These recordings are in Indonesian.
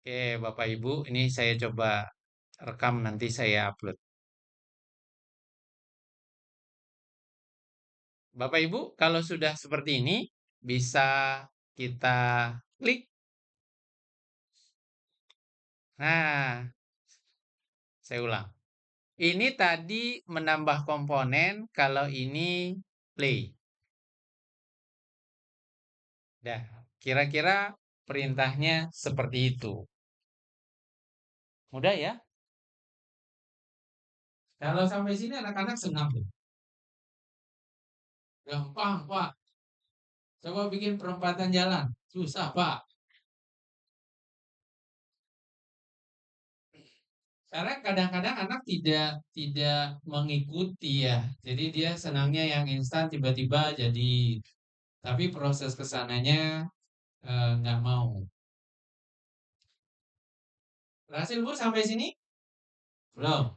Oke, Bapak Ibu, ini saya coba rekam nanti saya upload. Bapak Ibu, kalau sudah seperti ini, bisa kita klik. Nah, saya ulang. Ini tadi menambah komponen, kalau ini play. Dah, kira-kira perintahnya seperti itu. Mudah ya? Kalau sampai sini anak-anak senang tuh. Gampang, Pak. Coba bikin perempatan jalan. Susah, Pak. Karena kadang-kadang anak tidak mengikuti ya. Jadi dia senangnya yang instan tiba-tiba jadi, tapi proses kesananya nggak mau. Berhasil Bu sampai sini? Belum.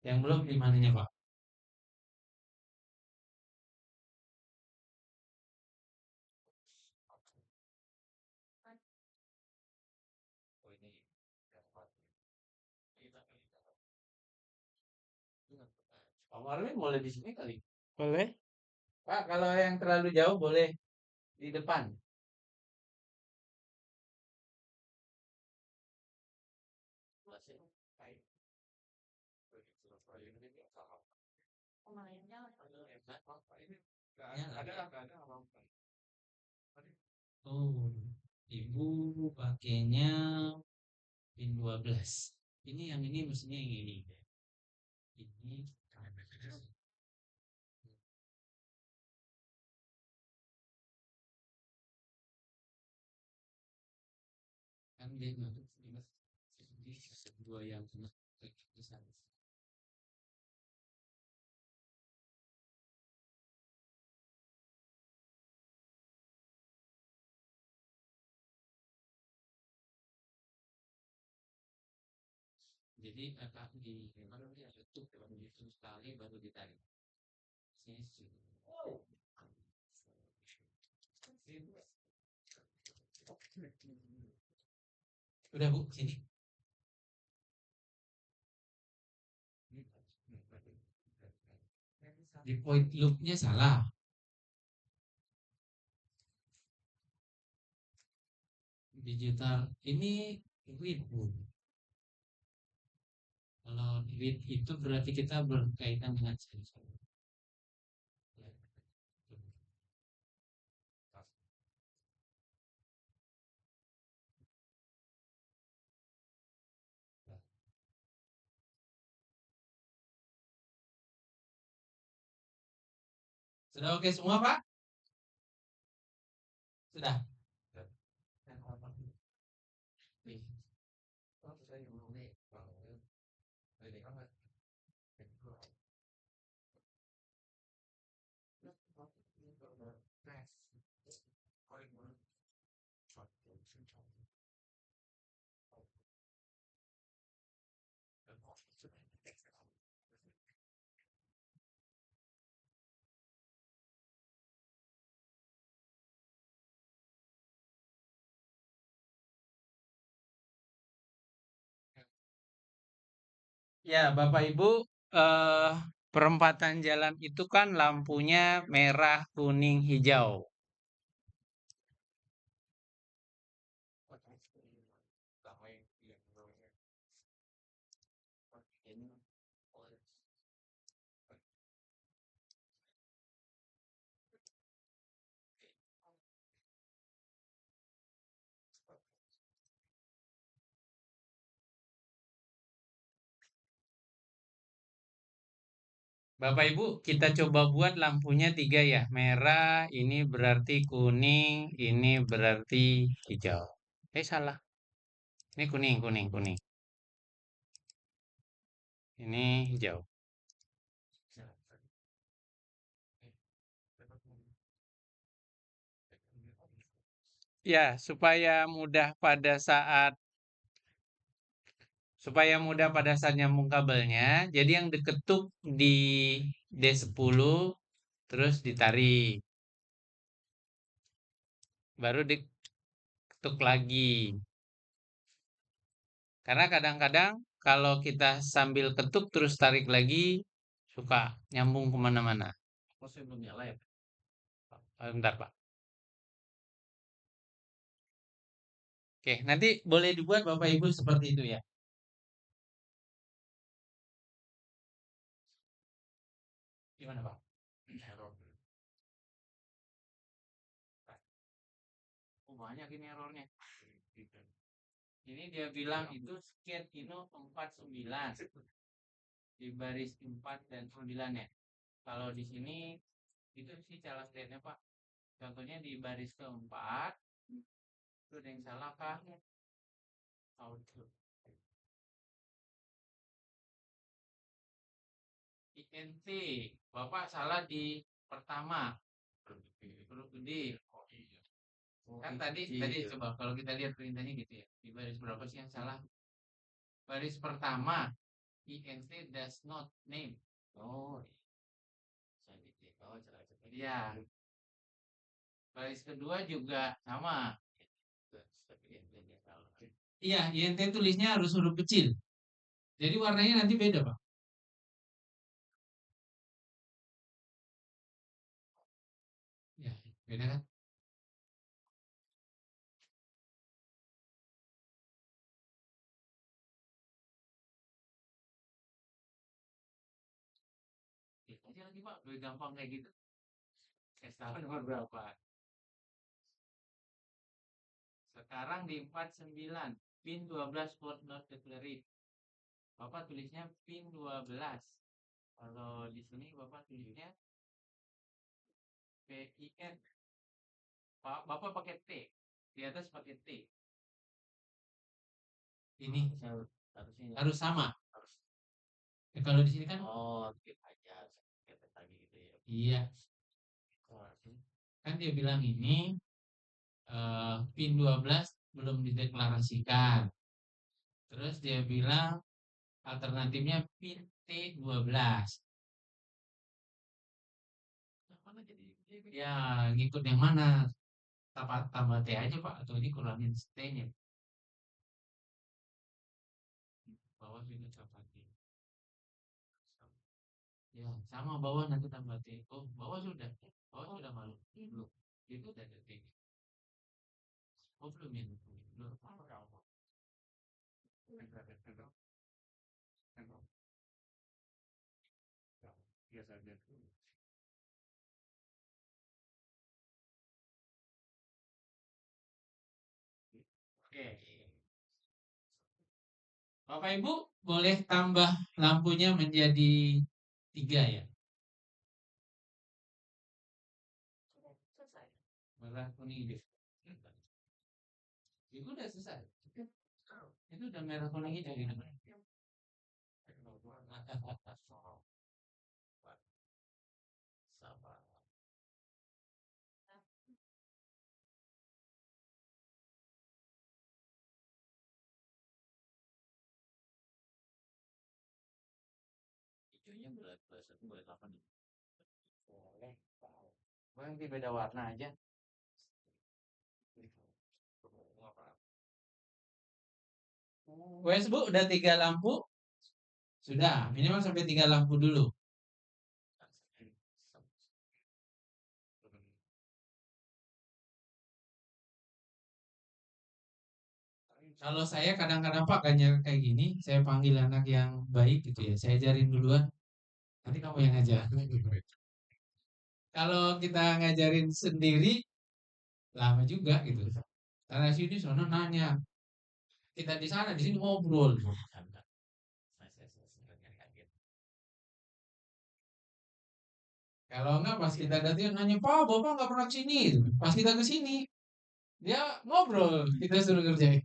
Yang belum gimana Pak? Oh, ini Pak Marlin boleh di sini kali? Boleh. Pak, kalau yang terlalu jauh boleh di depan. Oh, Ibu pakainya pin 12. Ini yang ini mestinya yang ini. Ini kan dia nggak dua yang kena ke sana. Jadi kakak di mana dia tutup begitu sekali baru ditarik. Sini sini. Udah Bu, sini. Di point loopnya salah. Digital ini read Bu. Kalau read itu berarti kita berkaitan dengan sensor. Sudah oke semua Pak? Sudah. Ya, Bapak Ibu, eh, perempatan jalan itu kan lampunya merah, kuning, hijau. Bapak Ibu, kita coba buat lampunya tiga ya. Merah, ini berarti kuning, ini berarti hijau. Salah. Ini kuning, kuning, kuning. Ini hijau. Ya, supaya mudah pada saat nyambung kabelnya. Jadi yang diketuk di D10 terus ditarik. Baru diketuk lagi. Karena kadang-kadang kalau kita sambil ketuk terus tarik lagi, suka nyambung kemana-mana. Oh, saya belum nyala ya, Pak? Bentar, Pak. Oke, nanti boleh dibuat Bapak Ibu seperti itu ya. Gimana, Pak? Error. Oh, banyak ini errornya. Ini dia bilang itu skate Ino 49 di baris 4 dan 9 ya. Kalau di sini itu sih cara skate-nya Pak. Contohnya di baris keempat itu ada yang salah kah? Auto. INT. Bapak salah di pertama. Huruf gede. Oh iya. Kan tadi coba kalau kita lihat perintahnya gitu ya. Di baris berapa sih yang salah? Baris pertama INT does not name. Oh, saya titik. Oh, cara cepat. Iya. Baris kedua juga sama. Iya, INT tulisnya harus huruf kecil. Jadi warnanya nanti beda, Pak. Ya, beda kan? Lihat aja lagi, Pak. Lebih gampang kayak gitu. Saya tahu nomor berapa. Sekarang di 49, pin 12 port not declared. Bapak tulisnya pin 12. Kalau di sini Bapak tulisnya PIN. Bapak pakai T. Di atas pakai T. Ini harus sama. Ya, kalau di sini kan Skip aja, skip lagi gitu ya. iya. Kan dia bilang ini PIN 12 belum dideklarasikan. Terus dia bilang alternatifnya PIN T12. Mana jadi Ya, ngikut yang mana? Tambah T aja, Pak. Atau ini kurangin T-nya. Bawah juga tambah T. Ya, sama bawah nanti tambah T. Oh, bawah sudah. Bawah sudah malu. Belum. Itu udah ada T. Oh, belum ya? Belum. Iya saja. Oke. Bapak Ibu boleh tambah lampunya menjadi 3 ya. Selesai. Merah kuning hijau. Itu udah selesai. Itu udah merah kuning hijau gitu. Sabar. Hijaunya boleh 8 nih. Boleh. Nanti beda warna aja. Wes Bu, udah 3 lampu? Sudah, minimal sampai 3 lampu dulu. Kalau saya kadang-kadang Pak kayak gini, saya panggil anak yang baik gitu ya. Saya ajarin duluan. Nanti kamu yang ngajar. Kalau kita ngajarin sendiri, lama juga gitu. Karena sini sono nanya. Kita di sana, di sini ngobrol. Kalau enggak pas kita gantian nanya, Pak, Bapak nggak pernah kesini. Pas kita kesini, dia ngobrol. Kita suruh kerjain.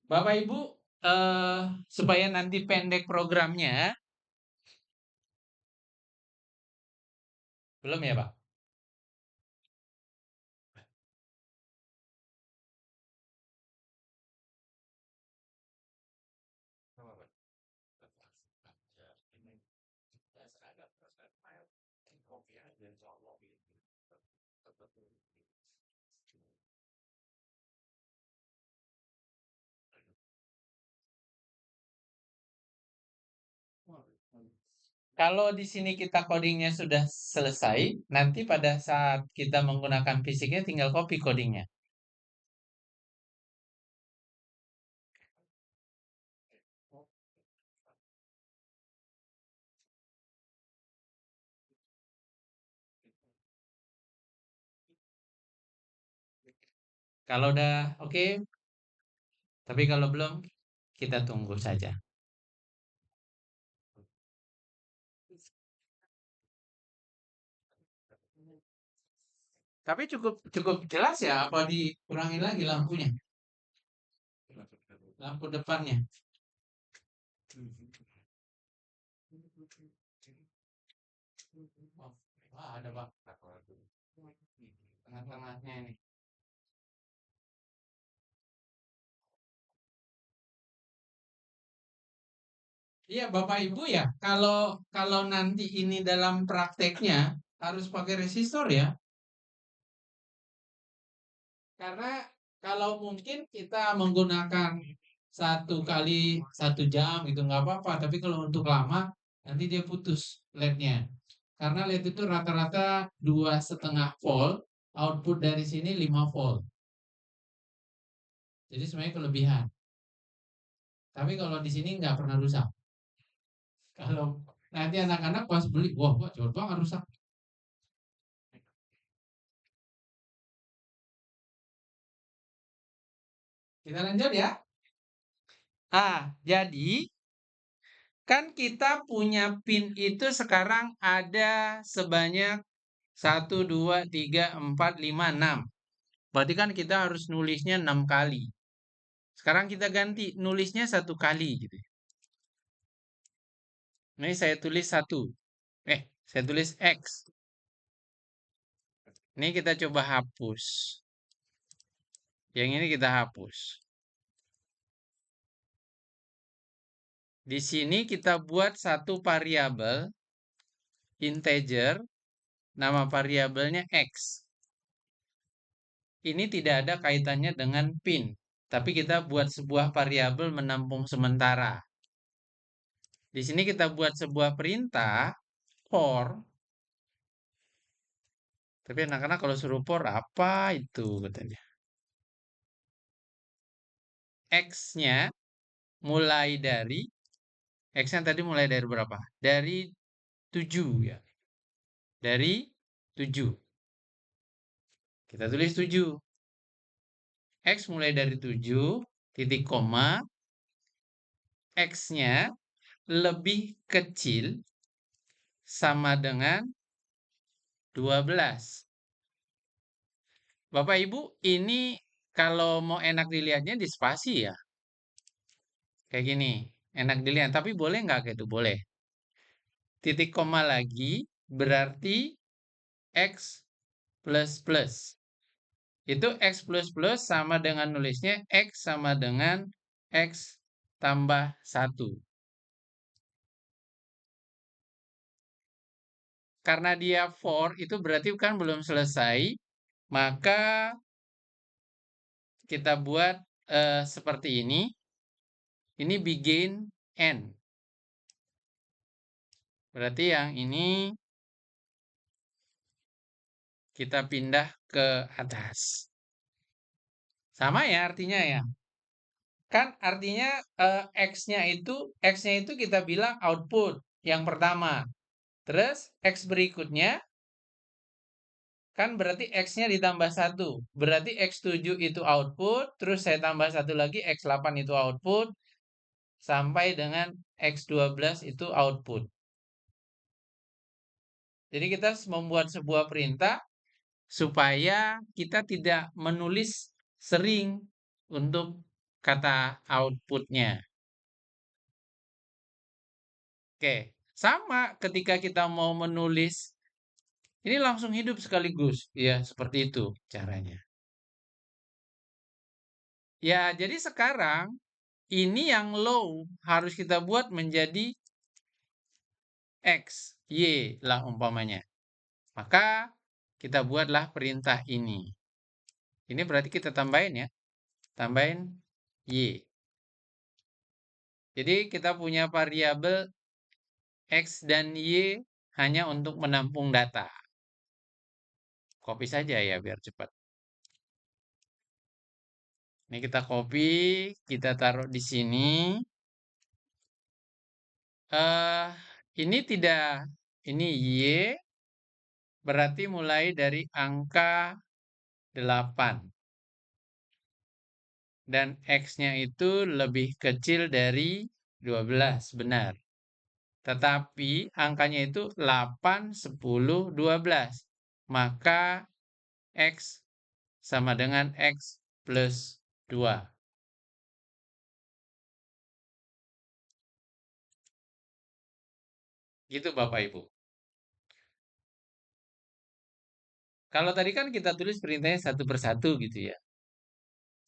Bapak Ibu, supaya nanti pendek programnya, belum ya Pak? Kalau di sini kita codingnya sudah selesai, nanti pada saat kita menggunakan fisiknya tinggal copy codingnya. Kalau udah oke, tapi kalau belum, kita tunggu saja. Tapi cukup cukup jelas ya, apa dikurangi lagi lampunya? Lampu depannya. Oh, wah, ada Pak. Tengah-tengahnya ini. Iya, Bapak Ibu ya, kalau kalau nanti ini dalam prakteknya harus pakai resistor ya. Karena kalau mungkin kita menggunakan 1 kali 1 jam gitu nggak apa-apa. Tapi kalau untuk lama nanti dia putus LED-nya. Karena LED itu rata-rata 2,5 volt, output dari sini 5 volt. Jadi sebenarnya kelebihan. Tapi kalau di sini nggak pernah rusak. Kalau nanti anak-anak pas beli, wah, wah cepet banget rusak. Kita lanjut ya. Jadi kan kita punya pin itu sekarang ada sebanyak 1, 2, 3, 4, 5, 6. Berarti kan kita harus nulisnya 6 kali. Sekarang kita ganti nulisnya 1 kali gitu. Ini saya tulis 1. Saya tulis X. Ini kita coba hapus. Yang ini kita hapus. Di sini kita buat satu variabel integer, nama variabelnya X. Ini tidak ada kaitannya dengan pin, tapi kita buat sebuah variabel menampung sementara. Di sini kita buat sebuah perintah for. Tapi anak-anak kalau suruh for apa itu katanya. X-nya mulai dari X-nya tadi mulai dari berapa? Dari 7 ya. Dari 7. Kita tulis 7. X mulai dari 7 titik koma, X-nya lebih kecil sama dengan 12. Bapak Ibu, ini kalau mau enak dilihatnya di spasi ya. Kayak gini, enak dilihat. Tapi boleh nggak kayak itu? Boleh. Titik koma lagi berarti X plus plus. Itu X plus plus sama dengan nulisnya X sama dengan X tambah 1. Karena dia for, itu berarti kan belum selesai. Maka kita buat seperti ini. Ini begin end. Berarti yang ini kita pindah ke atas. Sama ya artinya ya. Kan artinya X-nya itu kita bilang output yang pertama. Terus X berikutnya kan berarti X-nya ditambah 1. Berarti X7 itu output, terus saya tambah 1 lagi X8 itu output, sampai dengan X12 itu output. Jadi kita membuat sebuah perintah supaya kita tidak menulis sering untuk kata outputnya. Oke, sama ketika kita mau menulis, ini langsung hidup sekaligus. Ya, seperti itu caranya. Ya, jadi sekarang ini yang low harus kita buat menjadi X, Y lah umpamanya. Maka kita buatlah perintah ini. Ini berarti kita tambahin ya. Tambahin Y. Jadi kita punya variabel X dan Y hanya untuk menampung data. Copy saja ya biar cepat. Ini kita copy, kita taruh di sini. Ini tidak, ini Y berarti mulai dari angka 8. Dan X-nya itu lebih kecil dari 12, benar. Tetapi angkanya itu 8, 10, 12. Maka X sama dengan X plus 2. Gitu Bapak Ibu. Kalau tadi kan kita tulis perintahnya satu persatu gitu ya.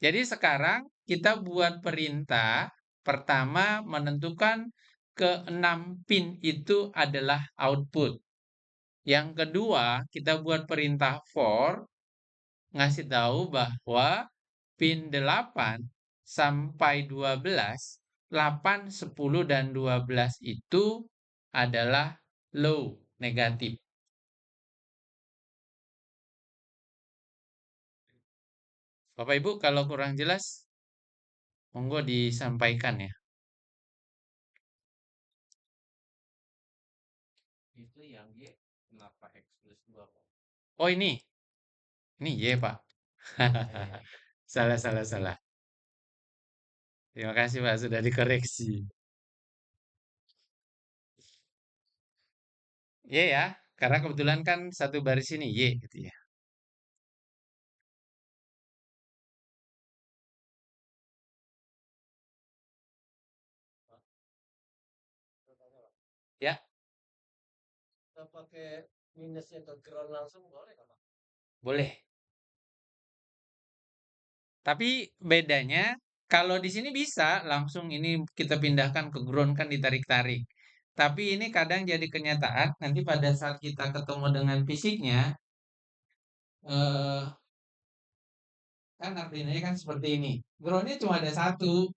Jadi sekarang kita buat perintah pertama menentukan ke-6 pin itu adalah output. Yang kedua, kita buat perintah for ngasih tahu bahwa pin 8 sampai 12, 8, 10, dan 12 itu adalah low, negatif. Bapak Ibu kalau kurang jelas, monggo disampaikan ya. Itu yang Y kenapa X plus 2 Pak? Oh ini Y Pak. Salah, salah, salah. Terima kasih Pak sudah dikoreksi. Y ya, karena kebetulan kan satu baris ini Y gitu ya. Pak, pertanyaan, Pak. Ya, Kita pakai minusnya ke ground langsung boleh nggak Pak? boleh. Tapi bedanya kalau di sini bisa langsung ini kita pindahkan ke ground kan ditarik-tarik. Tapi ini kadang jadi kenyataan nanti pada saat kita ketemu dengan fisiknya eh kan artinya kan seperti ini. Groundnya cuma ada satu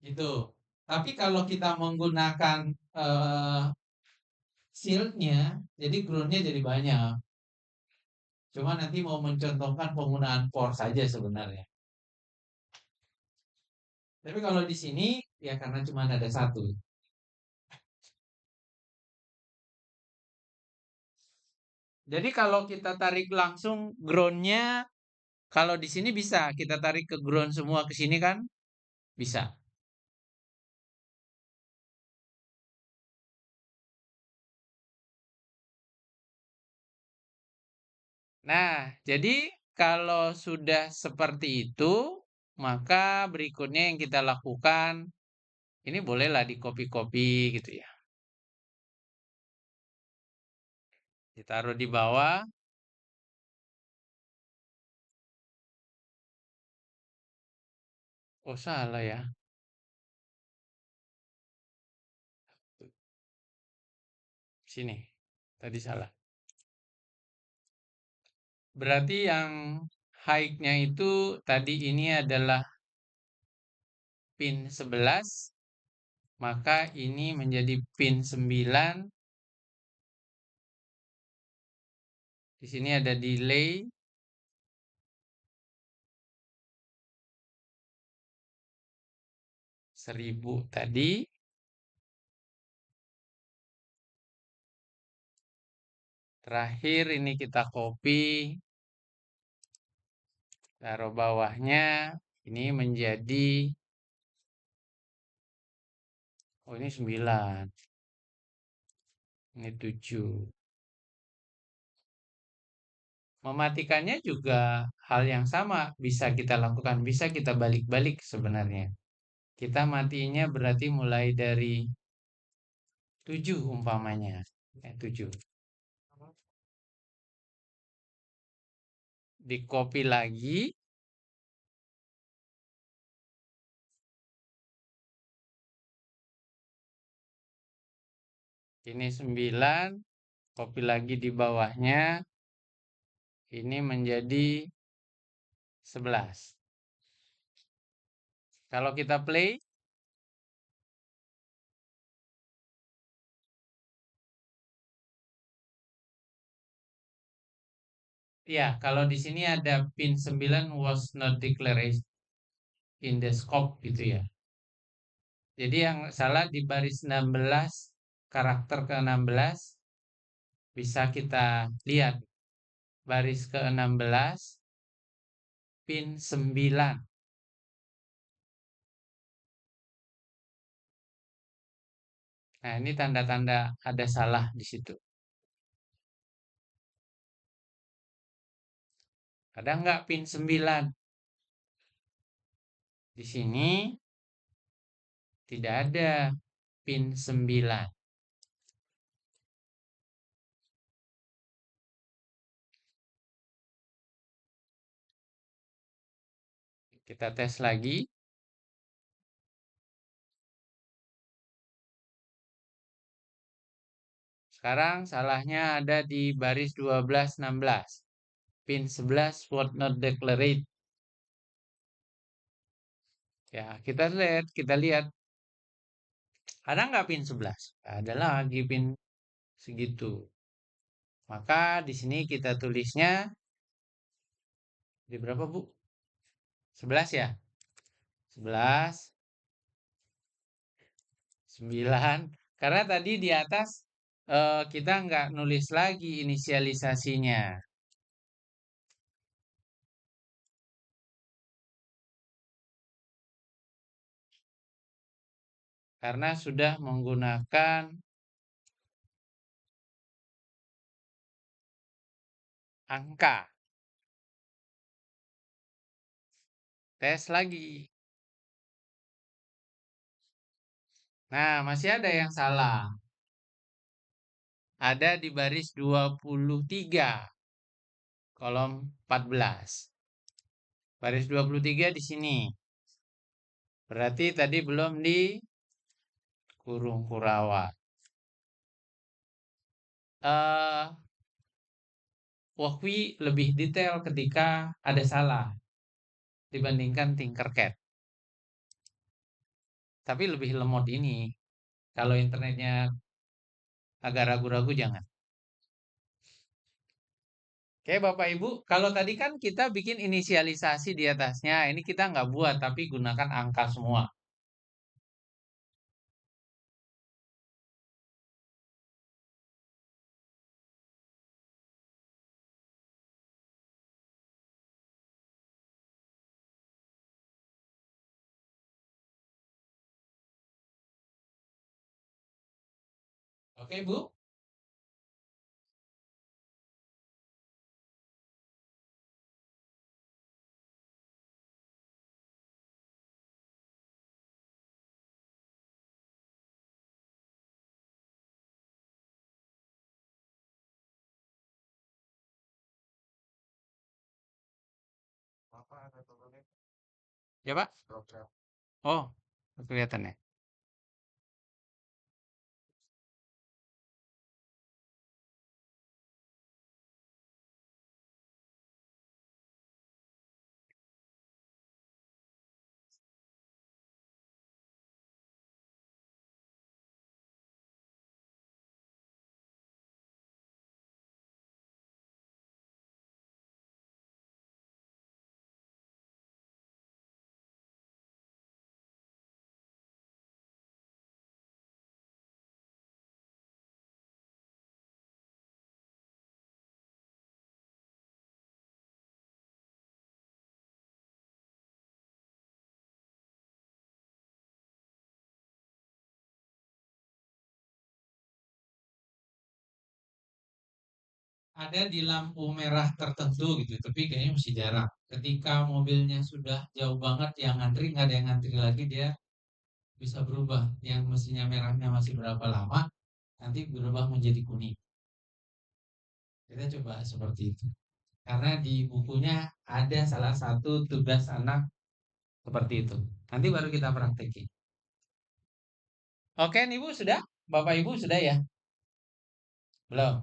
gitu. Tapi kalau kita menggunakan eh shieldnya, jadi groundnya jadi banyak. Cuma nanti mau mencontohkan penggunaan for saja sebenarnya. Tapi kalau di sini ya karena cuma ada satu. Jadi kalau kita tarik langsung groundnya, kalau di sini bisa kita tarik ke ground semua ke sini kan? Bisa. Nah, jadi kalau sudah seperti itu, maka berikutnya yang kita lakukan, ini bolehlah di copy-copy gitu ya. Ditaruh di bawah. Oh, salah ya. Sini. Tadi salah. Berarti yang height-nya itu tadi ini adalah pin 11, maka ini menjadi pin 9. Di sini ada delay 1000 tadi. Terakhir ini kita copy, taruh bawahnya. Ini menjadi, oh ini 9, ini 7. Mematikannya juga hal yang sama bisa kita lakukan, bisa kita balik-balik sebenarnya. Kita matinya berarti mulai dari 7 umpamanya. 7. Di copy lagi. Ini 9, copy lagi di bawahnya. Ini menjadi 11. Kalau kita play, Ya, kalau di sini ada pin 9 was not declared in the scope gitu ya. Jadi yang salah di baris 16, karakter ke-16 bisa kita lihat baris ke-16 pin 9. Nah, ini tanda-tanda ada salah di situ. Ada nggak pin 9? Di sini tidak ada pin 9. Kita tes lagi. Sekarang salahnya ada di baris 12-16. Pin 11 word not declared. Ya, kita lihat. Ada nggak pin 11? Ada lagi pin segitu. Maka di sini kita tulisnya di berapa, Bu? 11 ya? 11, 9. Karena tadi di atas kita nggak nulis lagi inisialisasinya. Karena sudah menggunakan angka. Tes lagi. Nah, masih ada yang salah. Ada di baris 23, kolom 14. Baris 23 di sini. Berarti tadi belum di kurung kurawat. Wakwi lebih detail ketika ada salah dibandingkan Tinkercad. Tapi lebih lemot ini. Kalau internetnya agak ragu-ragu jangan. Oke, Bapak Ibu, kalau tadi kan kita bikin inisialisasi di atasnya, ini kita nggak buat, tapi gunakan angka semua. Oke, Bu? Ya, Pak? Oh, kelihatan ya. Ada di lampu merah tertentu gitu, tapi kayaknya masih jarang. Ketika mobilnya sudah jauh banget, yang ngantri nggak ada yang ngantri lagi, dia bisa berubah. Yang mestinya merahnya masih berapa lama, nanti berubah menjadi kuning. Kita coba seperti itu. Karena di bukunya ada salah satu tugas anak seperti itu. Nanti baru kita praktekin. Oke, Ibu sudah? Bapak Ibu sudah ya? Belum?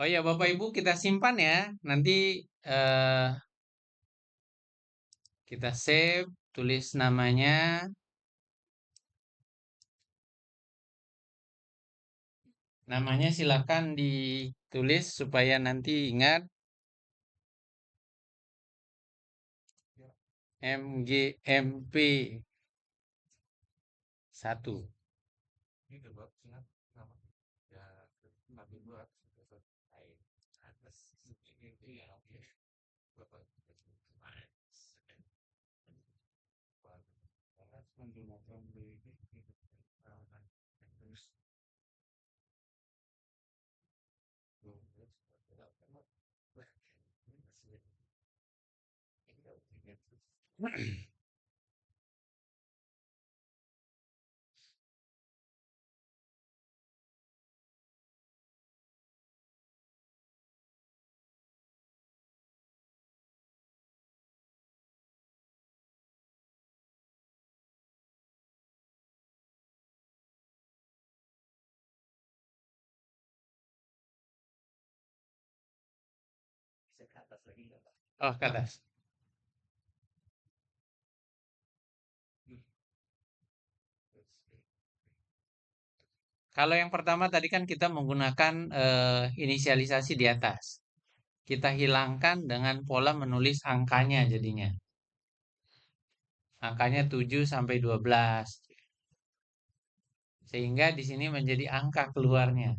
Oh ya, Bapak Ibu kita simpan ya. Nanti eh, Kita save, tulis namanya. Namanya silakan ditulis supaya nanti ingat. MGMP 1. Oh, ke atas. Kalau yang pertama tadi kan kita menggunakan inisialisasi di atas. Kita hilangkan dengan pola menulis angkanya jadinya. Angkanya 7 sampai 12. Sehingga di sini menjadi angka keluarnya.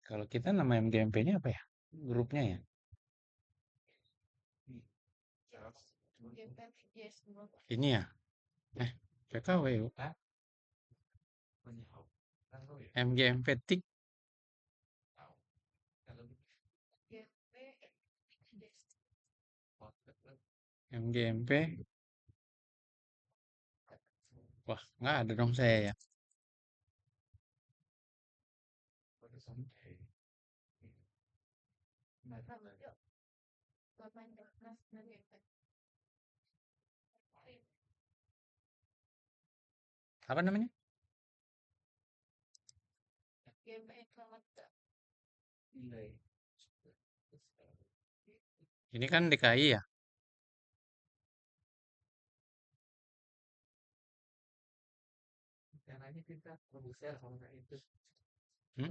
Kalau kita nama MGMP-nya apa ya? Grupnya ya? Ini ya? PKW. MGMP tik. MGMP. Wah, nggak ada dong saya ya. Apa namanya? Ini kan DKI ya? Hmm?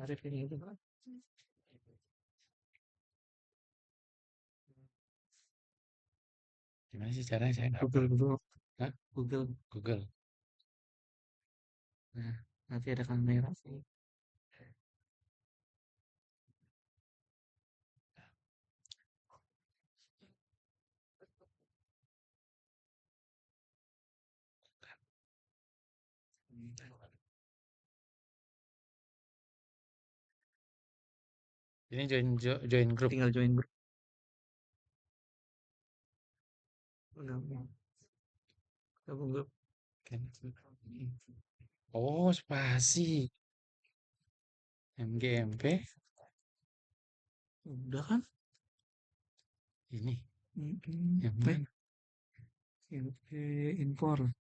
Gimana sih caranya saya nggak Google dulu. Hah? Google. Google. Nah, nanti ada kamera sih. Ini join grup. Tinggal join grup. Udah. Gabung grup. Oh, spasi. MGMP. Udah kan? Ini. Yang Baik. mana? Impor.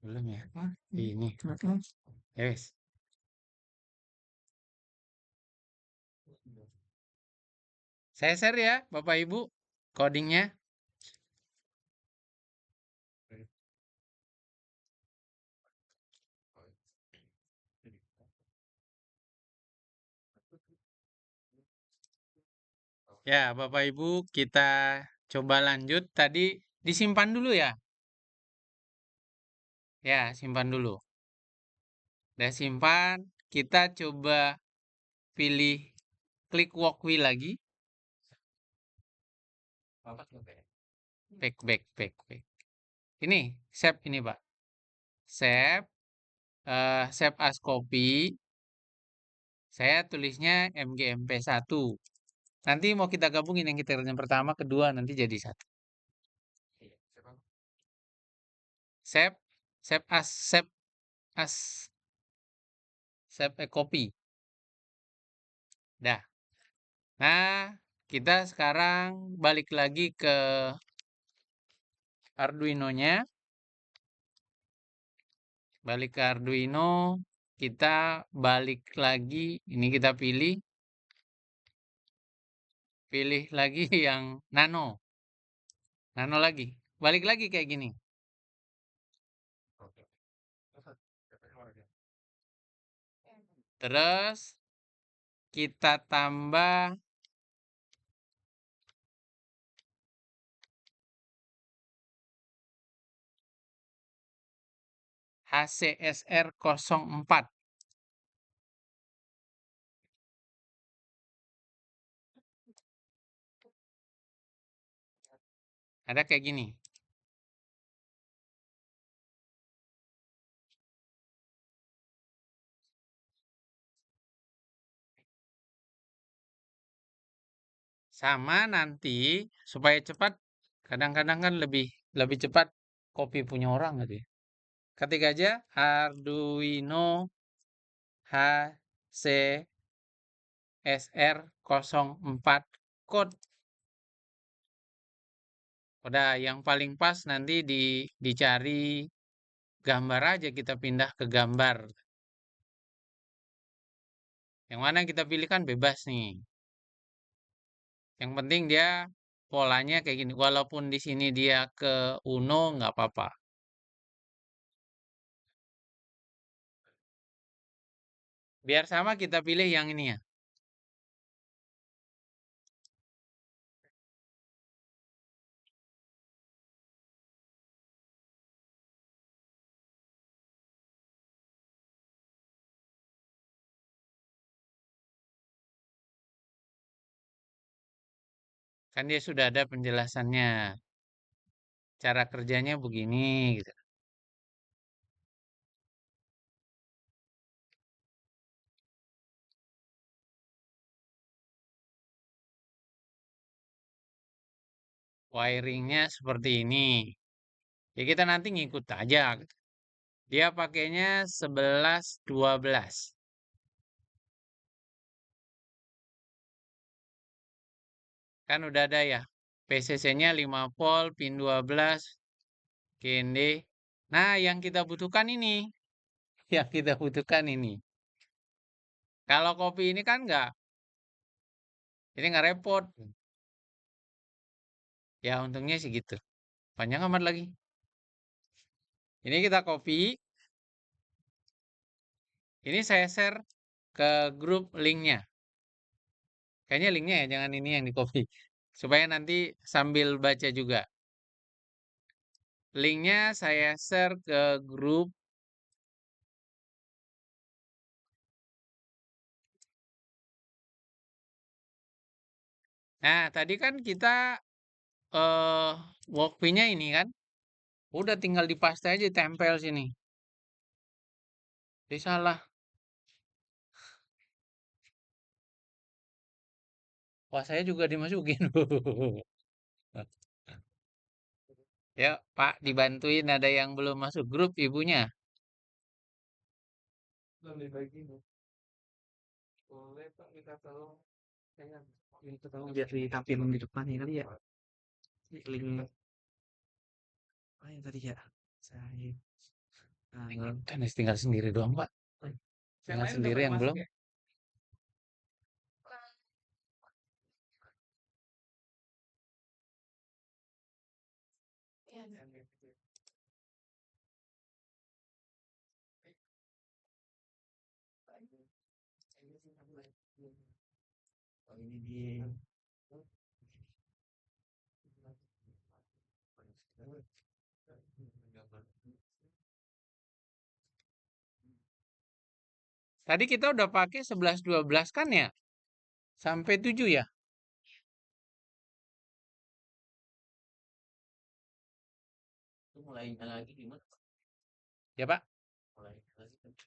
Belum ya? Ah, Ini. Kenapa? Yes. Saya share ya, Bapak Ibu, codingnya. Ya, Bapak Ibu, kita coba lanjut. Tadi disimpan dulu ya. Ya, simpan dulu. Udah simpan, kita coba pilih klik walk wheel lagi. Back. Ini, save ini, Pak. Save, save as copy. Saya tulisnya MGMP1. Nanti mau kita gabungin yang kita yang pertama, kedua, nanti jadi satu. Save, as, save a copy. Dah. Nah, kita sekarang balik lagi ke Arduino-nya. Balik ke Arduino, kita balik lagi, ini kita pilih lagi yang nano. Nano lagi. Balik lagi kayak gini. Terus kita tambah HCSR 04. Ada kayak gini. Sama nanti supaya cepat, kadang-kadang kan lebih lebih cepat copy punya orang gitu ya. Ketik aja Arduino HCSR 04 code. Udah yang paling pas nanti dicari gambar aja, kita pindah ke gambar. Yang mana yang kita pilih kan bebas nih. Yang penting dia polanya kayak gini. Walaupun di sini dia ke Uno nggak apa-apa. Biar sama kita pilih yang ini ya. Kan dia sudah ada penjelasannya. Cara kerjanya begini gitu. wiringnya seperti ini. Ya kita nanti ngikut aja. Dia pakainya 11-12. Kan udah ada ya. PCC-nya 5 volt, pin 12, GND. Nah, yang kita butuhkan ini. Yang kita butuhkan ini. Kalau kopi ini kan ini nggak repot. Ya untungnya sih gitu. Panjang amat lagi. Ini kita copy. Ini saya share ke grup linknya. Kayaknya linknya ya, jangan ini yang di copy. Supaya nanti sambil baca juga. Linknya saya share ke grup. Nah, tadi kan kita eh workflow-nya ini kan. Udah tinggal dipaste aja, tempel sini. Jadi salah. Wah, saya juga dimasukin. Ya, Pak, dibantuin ada yang belum masuk grup ibunya. Belum dibagi nih. Boleh Pak minta tolong. Saya minta tolong biar ditampilin di depan ini kali ya. Link apa yang tadi ya? Saya Tinggal sendiri doang, Pak. Tinggal sendiri yang belum. Oh, ini di Tadi kita udah pakai 11-12 kan ya? Sampai 7 ya? itu mulai lagi gimana? Ya, Pak. Mulai lagi kan.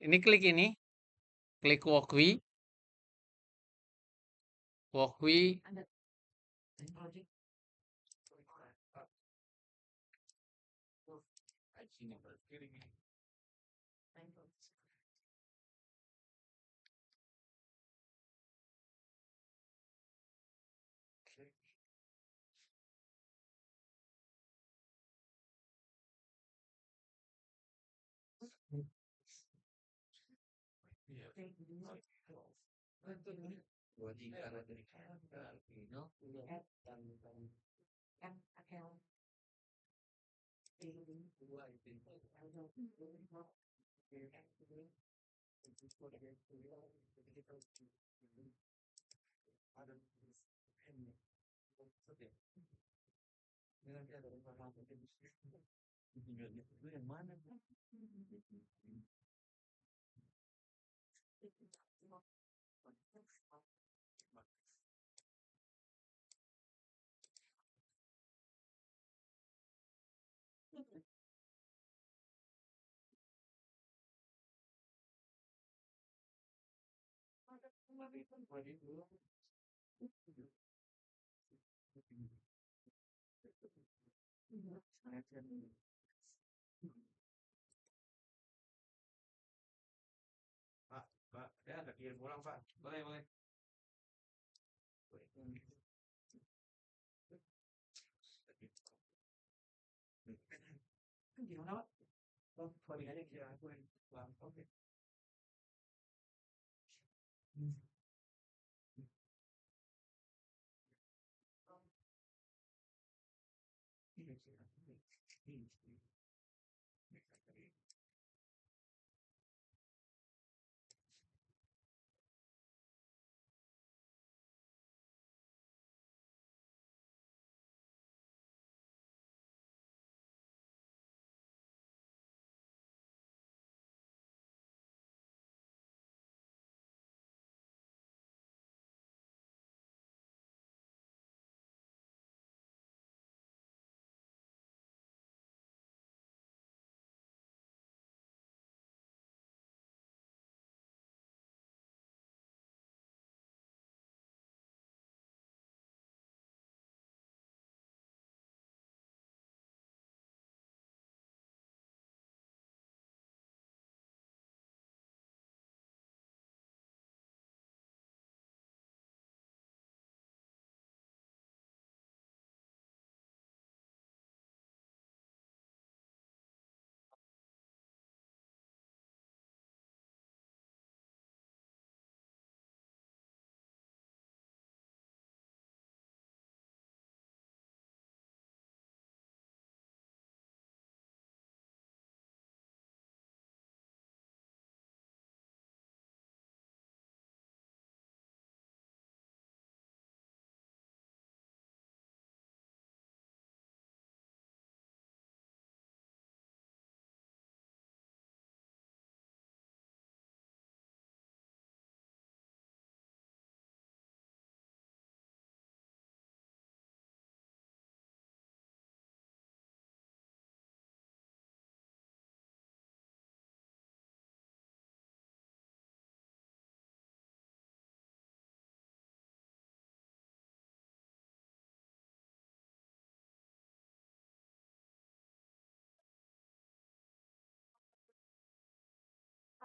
Ini klik ini. Klik walkway. Walkway. Yang mana? Pak, Pak, ya ada kirim pulang Pak. Boleh, boleh. Gimana Pak? Oh, koordinatnya kira aku yang pulang. Oke.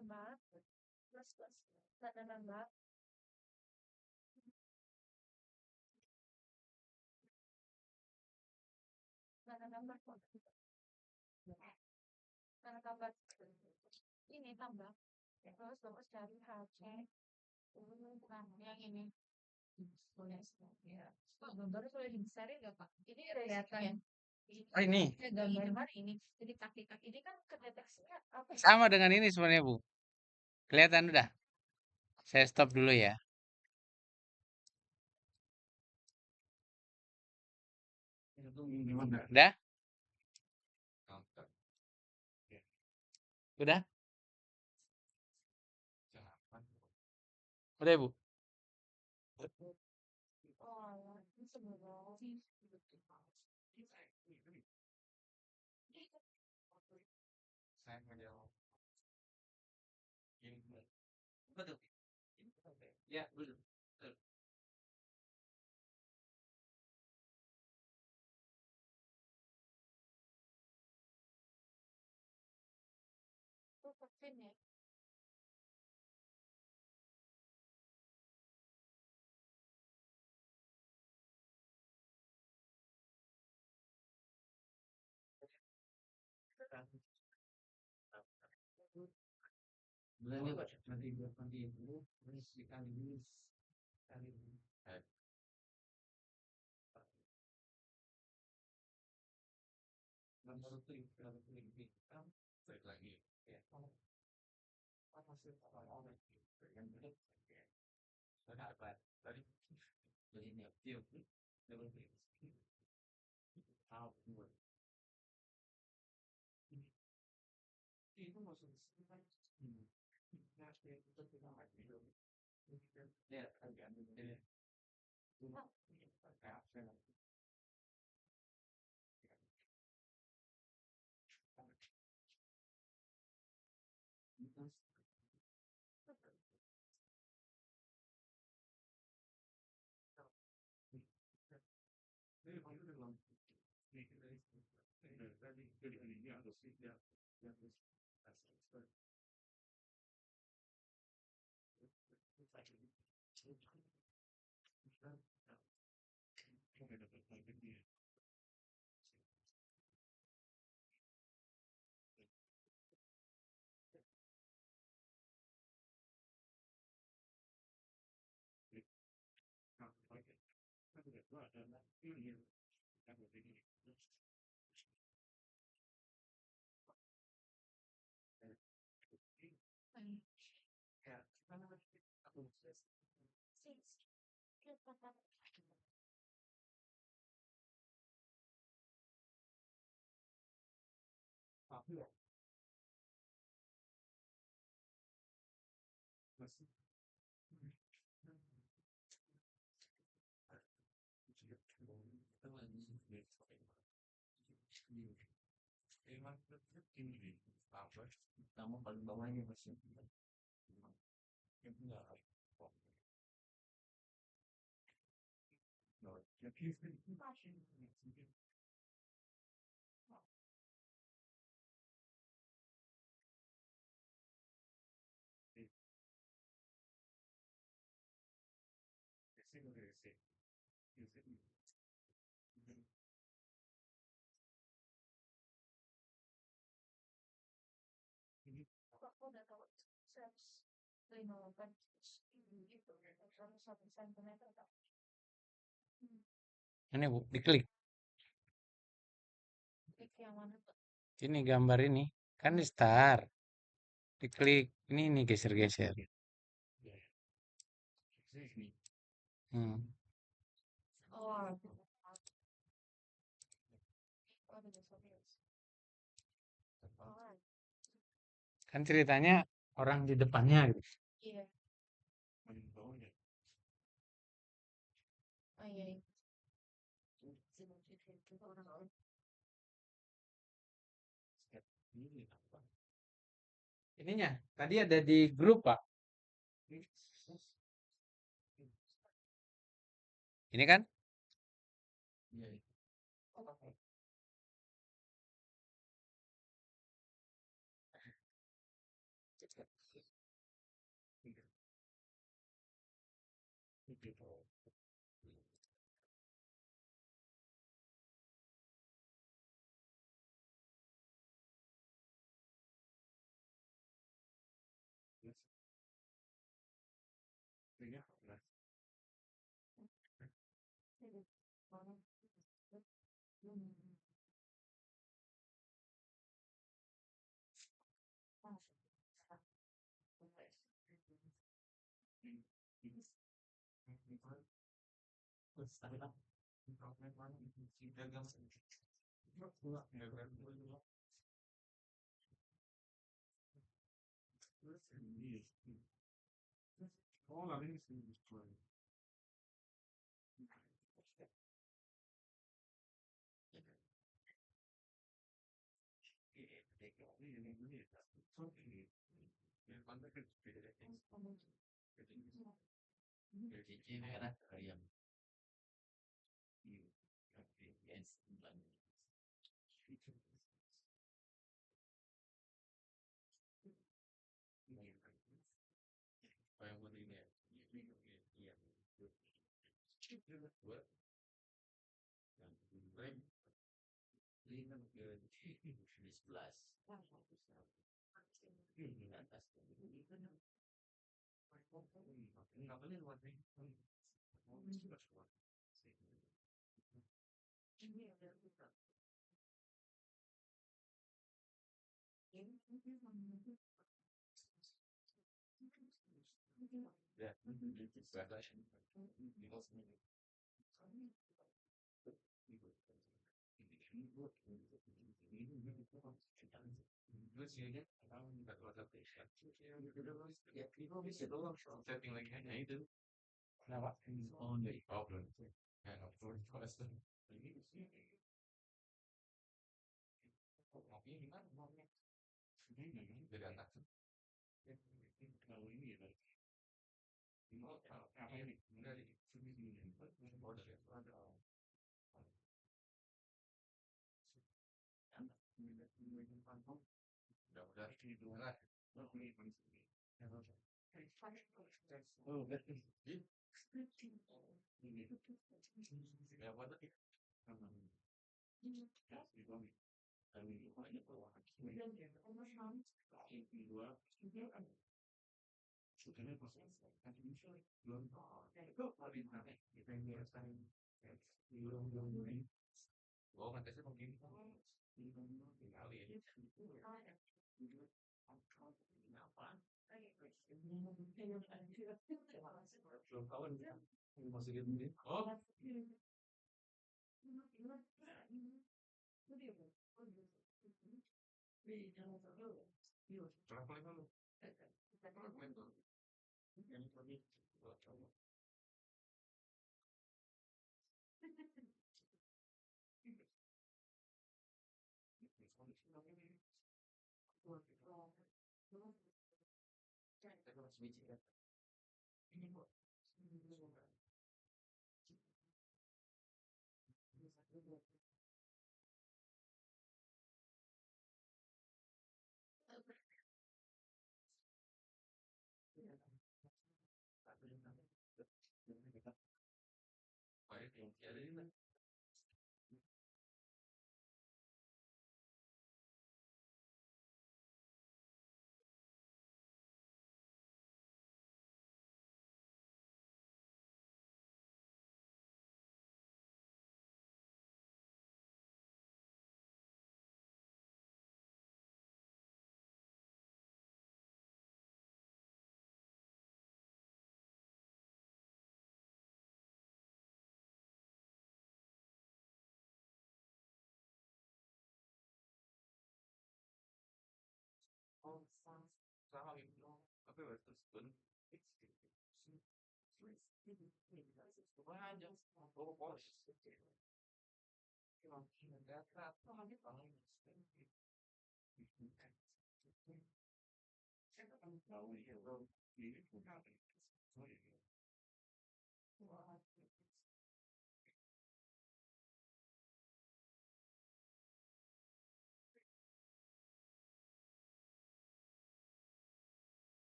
tambah plus tanda nambah tanda nambah tanda tambah ini tambah terus bagus cari HC bukan yang ini Pak, gambarnya sudah dibesarin nggak Pak? Ini kelihatan ya? Oh ini Gambar ini, jadi kaki-kaki ini kan kedeteksinya apa? sama dengan ini sebenarnya Bu. Kelihatan udah. Saya stop dulu ya. Udah? Udah? Udah Bu. Oh, ini sebenarnya. Betul. Ya, betul. Itu vaksin ya? Bulannya Pak, nanti itu terus dikali dulu kali nomor itu balik lagi ya. Yang benar dapat tadi jadi ini view double click out itu maksud ya agak ya kamu paling bawahnya masih Aku udah tahu 158 gitu, 101 cm tak? Ini Bu, diklik. Klik yang mana tuh? Ini gambar ini. Kan di start. Diklik. Ini geser-geser. Hmm. Oh, ada geser-geser. Oh, Kan ceritanya orang di depannya gitu. iya. Oh iya. Orang Ininya, tadi ada di grup Pak. Ini kan?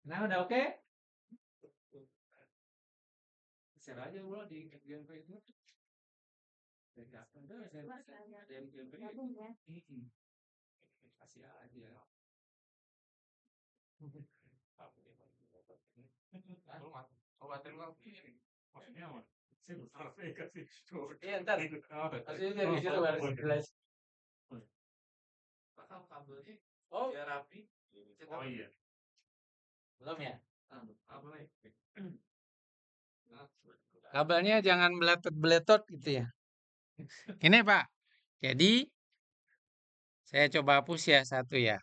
Nah, udah oke? Share aja dulu di Facebook. Kasih aja. Iya, ntar. Hasilnya dari situ baru jelas. Oh, biar rapi. Oh iya. Belum ya? Kabelnya jangan beletot-beletot gitu ya. Ini Pak. Jadi saya coba hapus ya satu ya.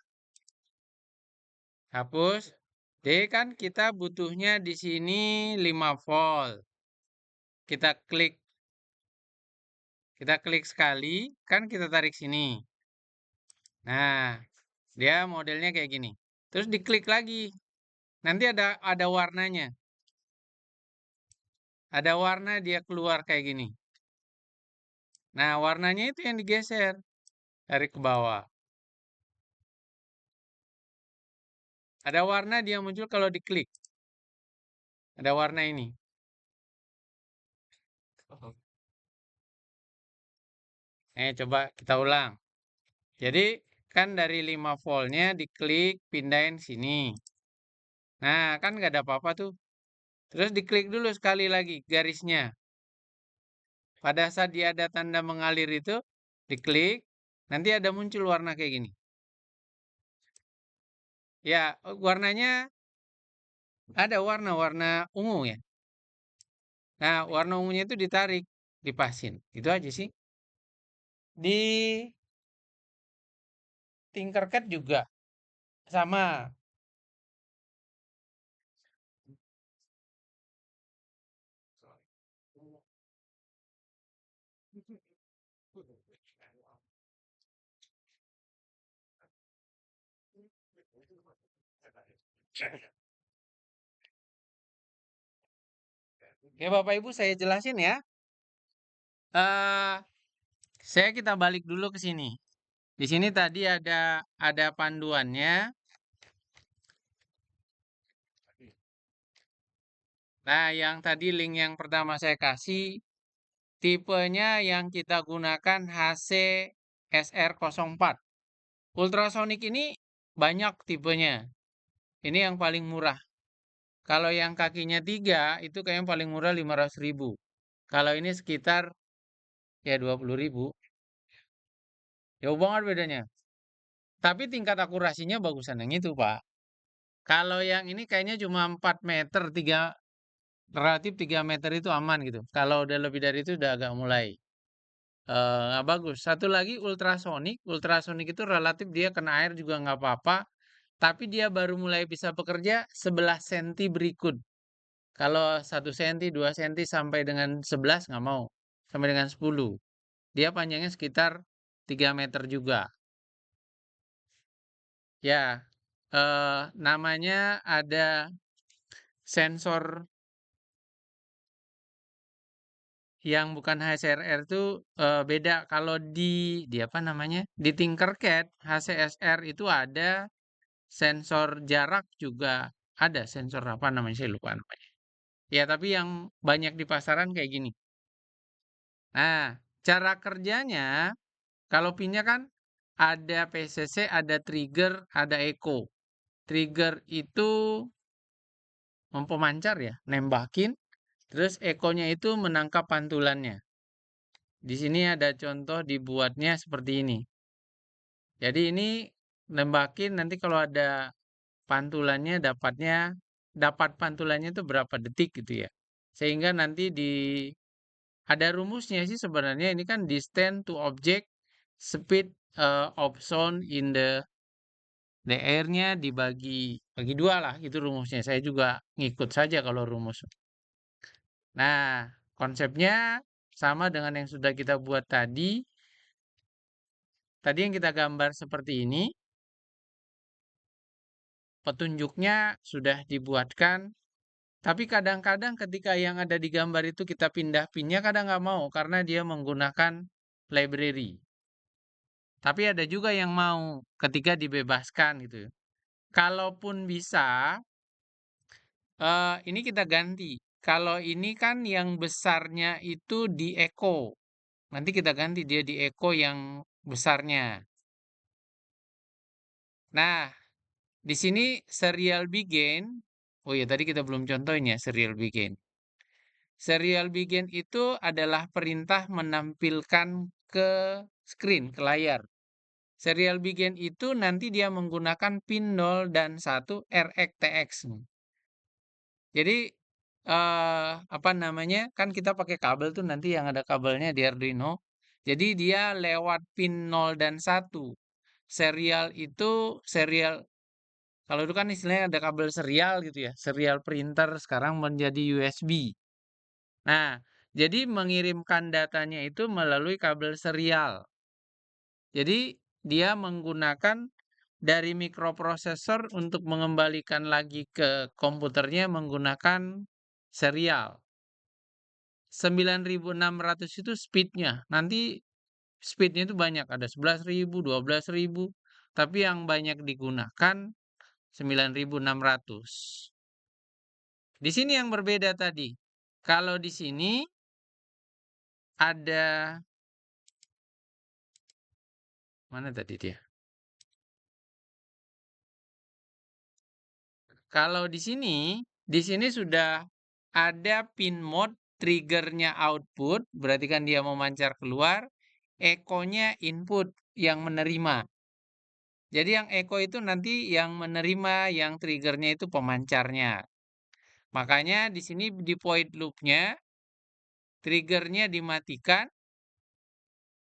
Hapus. Jadi kan kita butuhnya di sini 5 volt. Kita klik. Kita klik sekali, kan kita tarik sini. Nah, dia modelnya kayak gini. Terus diklik lagi. Nanti ada warnanya. Ada warna dia keluar kayak gini. Nah, warnanya itu yang digeser dari ke bawah. Ada warna dia muncul kalau diklik. Ada warna ini. Coba kita ulang. Jadi, kan dari 5 voltnya diklik, pindahin sini. Nah, kan nggak ada apa-apa tuh. Terus diklik dulu sekali lagi garisnya. Pada saat dia ada tanda mengalir itu, diklik, nanti ada muncul warna kayak gini. Ya, warnanya ada warna ungu ya. Nah, warna ungunya itu ditarik, dipasin. Itu aja sih. Di Tinkercad juga sama. Oke, Bapak Ibu saya jelasin ya. Kita balik dulu ke sini. Di sini tadi ada panduannya. Nah, yang tadi link yang pertama saya kasih, tipenya yang kita gunakan HC SR04. Ultrasonic ini banyak tipenya. Ini yang paling murah. Kalau yang kakinya 3, itu kayaknya paling murah 500.000. Kalau ini sekitar ya 20.000. Jauh banget bedanya. Tapi tingkat akurasinya bagusan yang itu, Pak. Kalau yang ini kayaknya cuma 4 meter, relatif 3 meter itu aman gitu. Kalau udah lebih dari itu udah agak mulai nggak bagus. Satu lagi ultrasonic. Ultrasonic itu relatif dia kena air juga nggak apa-apa. Tapi dia baru mulai bisa bekerja 11 cm berikut. Kalau 1 cm, 2 cm sampai dengan 11 nggak mau. Sampai dengan 10. Dia panjangnya sekitar 3 meter juga. Ya, namanya ada sensor yang bukan HSRR itu beda. Kalau di apa namanya? Di Tinkercad HCSR itu ada sensor jarak juga ada sensor apa namanya saya lupa namanya. Ya, tapi yang banyak di pasaran kayak gini. Nah, cara kerjanya kalau pinnya kan ada PCC, ada trigger, ada echo. Trigger itu pemancar ya, nembakin, terus echonya itu menangkap pantulannya. Di sini ada contoh dibuatnya seperti ini. Jadi ini nembakin nanti kalau ada pantulannya dapat pantulannya itu berapa detik gitu ya. Sehingga nanti ada rumusnya sih sebenarnya ini kan distance to object speed of sound in the air-nya bagi dua lah itu rumusnya. Saya juga ngikut saja kalau rumus. Nah, konsepnya sama dengan yang sudah kita buat tadi. Tadi yang kita gambar seperti ini, petunjuknya sudah dibuatkan. Tapi kadang-kadang ketika yang ada di gambar itu kita pindah pinnya kadang nggak mau karena dia menggunakan library. Tapi ada juga yang mau ketika dibebaskan gitu. Kalaupun bisa, ini kita ganti. Kalau ini kan yang besarnya itu di echo. Nanti kita ganti dia di echo yang besarnya. Nah, di sini serial begin. Oh ya, tadi kita belum contohin ya serial begin. Serial begin itu adalah perintah menampilkan ke screen, ke layar. Serial begin itu nanti dia menggunakan pin 0 dan 1 RxTX. Jadi apa namanya? Kan kita pakai kabel tuh nanti yang ada kabelnya di Arduino. Jadi dia lewat pin 0 dan 1. Serial itu serial kalau itu kan istilahnya ada kabel serial gitu ya. Serial printer sekarang menjadi USB. Nah, jadi mengirimkan datanya itu melalui kabel serial. Jadi dia menggunakan dari mikroprosesor untuk mengembalikan lagi ke komputernya menggunakan serial. 9600 itu speednya. Nanti speednya itu banyak. Ada 11.000, 12.000. Tapi yang banyak digunakan 9600. Di sini yang berbeda tadi. Kalau di sini ada mana tadi dia? Kalau di sini sudah ada pin mode, triggernya output, berarti kan dia memancar keluar, echo-nya input yang menerima. Jadi yang echo itu nanti yang menerima, yang triggernya itu pemancarnya. Makanya di sini di void loop-nya, triggernya dimatikan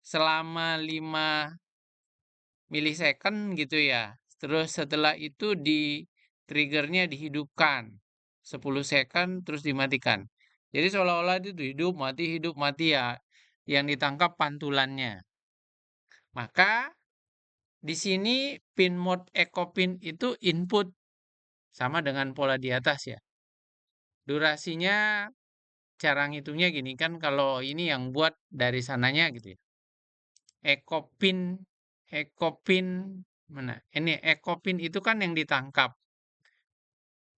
selama 5 milisecond gitu ya. Terus setelah itu triggernya dihidupkan 10 second terus dimatikan. Jadi seolah-olah itu hidup mati ya. Yang ditangkap pantulannya. Maka di sini pin mode echo pin itu input sama dengan pola di atas ya. Durasinya cara ngitungnya gini kan kalau ini yang buat dari sananya gitu ya. Echo pin mana? Ini echo pin itu kan yang ditangkap.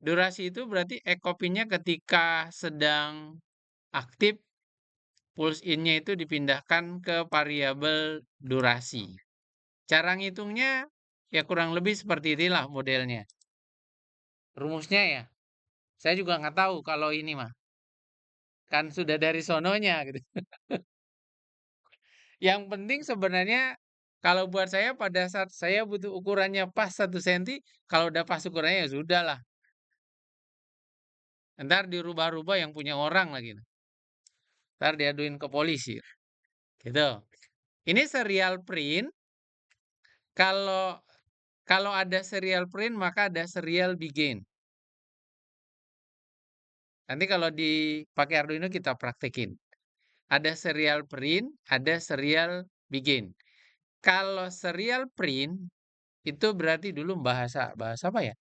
Durasi itu berarti echo pinnya ketika sedang aktif, pulse in-nya itu dipindahkan ke variabel durasi. Cara ngitungnya ya kurang lebih seperti inilah modelnya. Rumusnya ya, saya juga nggak tahu kalau ini mah. Kan sudah dari sononya gitu. Yang penting sebenarnya kalau buat saya pada saat saya butuh ukurannya pas 1 cm, kalau udah pas ukurannya ya sudah lah. Ntar dirubah-rubah yang punya orang lagi. Ntar diaduin ke polisi. Gitu. Ini serial print. Kalau kalau ada serial print maka ada serial begin. Nanti kalau dipakai Arduino kita praktekin. Ada serial print, ada serial begin. Kalau serial print itu berarti dulu bahasa apa ya?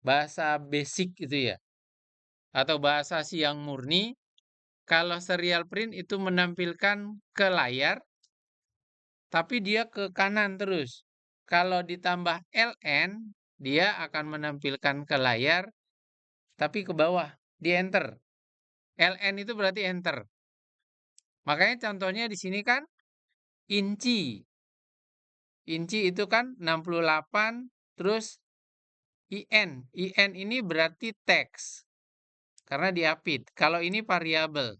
Bahasa basic gitu ya, atau bahasa siang murni. Kalau serial print itu menampilkan ke layar, tapi dia ke kanan terus. Kalau ditambah ln, dia akan menampilkan ke layar, tapi ke bawah, di enter. ln itu berarti enter. Makanya contohnya di sini kan inci. Inci itu kan 68, terus IN. IN ini berarti teks, karena diapit. Kalau ini variabel.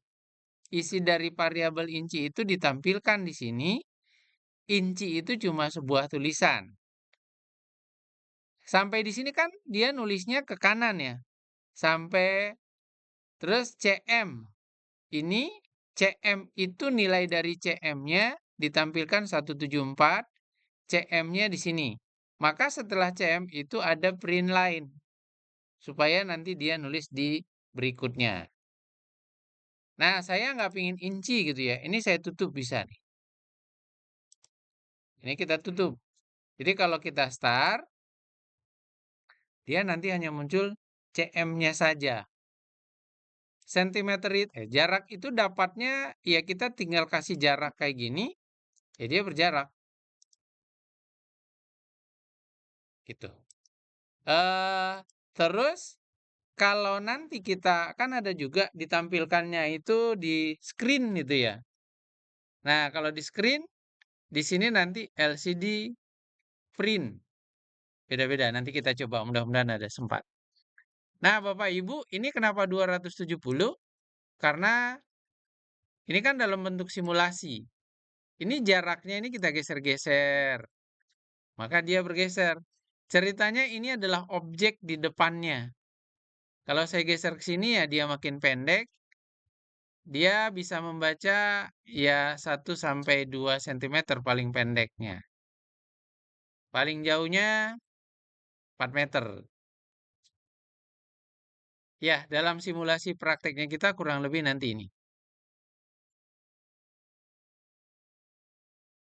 Isi dari variabel inci itu ditampilkan di sini. Inci itu cuma sebuah tulisan. Sampai di sini kan dia nulisnya ke kanan ya. Sampai terus CM. Ini CM itu nilai dari CM-nya ditampilkan 174. CM-nya di sini. Maka setelah CM itu ada print line. Supaya nanti dia nulis di berikutnya. Nah, saya nggak pingin inci gitu ya. Ini saya tutup bisa nih. Ini kita tutup. Jadi kalau kita start, dia nanti hanya muncul CM-nya saja. Sentimeter jarak itu dapatnya ya kita tinggal kasih jarak kayak gini, ya dia berjarak. Gitu. Terus kalau nanti kita kan ada juga ditampilkannya itu di screen gitu ya. Nah, kalau di screen di sini nanti LCD print. Beda-beda, nanti kita coba mudah-mudahan ada sempat. Nah, Bapak Ibu, ini kenapa 270? Karena ini kan dalam bentuk simulasi. Ini jaraknya ini kita geser-geser. Maka dia bergeser. Ceritanya ini adalah objek di depannya. Kalau saya geser ke sini ya dia makin pendek. Dia bisa membaca ya 1 sampai 2 cm paling pendeknya. Paling jauhnya 4 meter. Ya, dalam simulasi prakteknya kita kurang lebih nanti ini.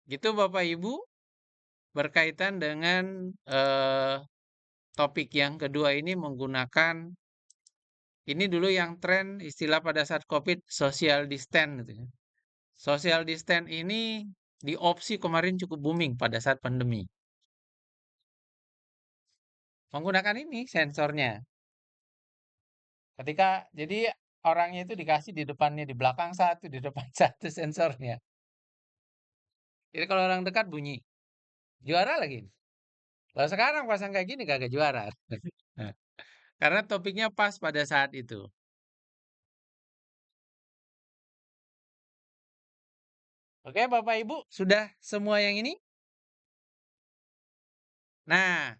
Gitu Bapak Ibu, berkaitan dengan topik yang kedua ini menggunakan ini dulu yang tren istilah pada saat COVID social distance gitu ya. Social distance ini di opsi kemarin cukup booming pada saat pandemi. Menggunakan ini sensornya. Ketika jadi orangnya itu dikasih di depannya, di belakang satu, di depan satu sensornya. Jadi kalau orang dekat bunyi. Juara lagi. Kalau sekarang pasang kayak gini kagak juara. Karena topiknya pas pada saat itu. Oke, Bapak Ibu, sudah semua yang ini? Nah,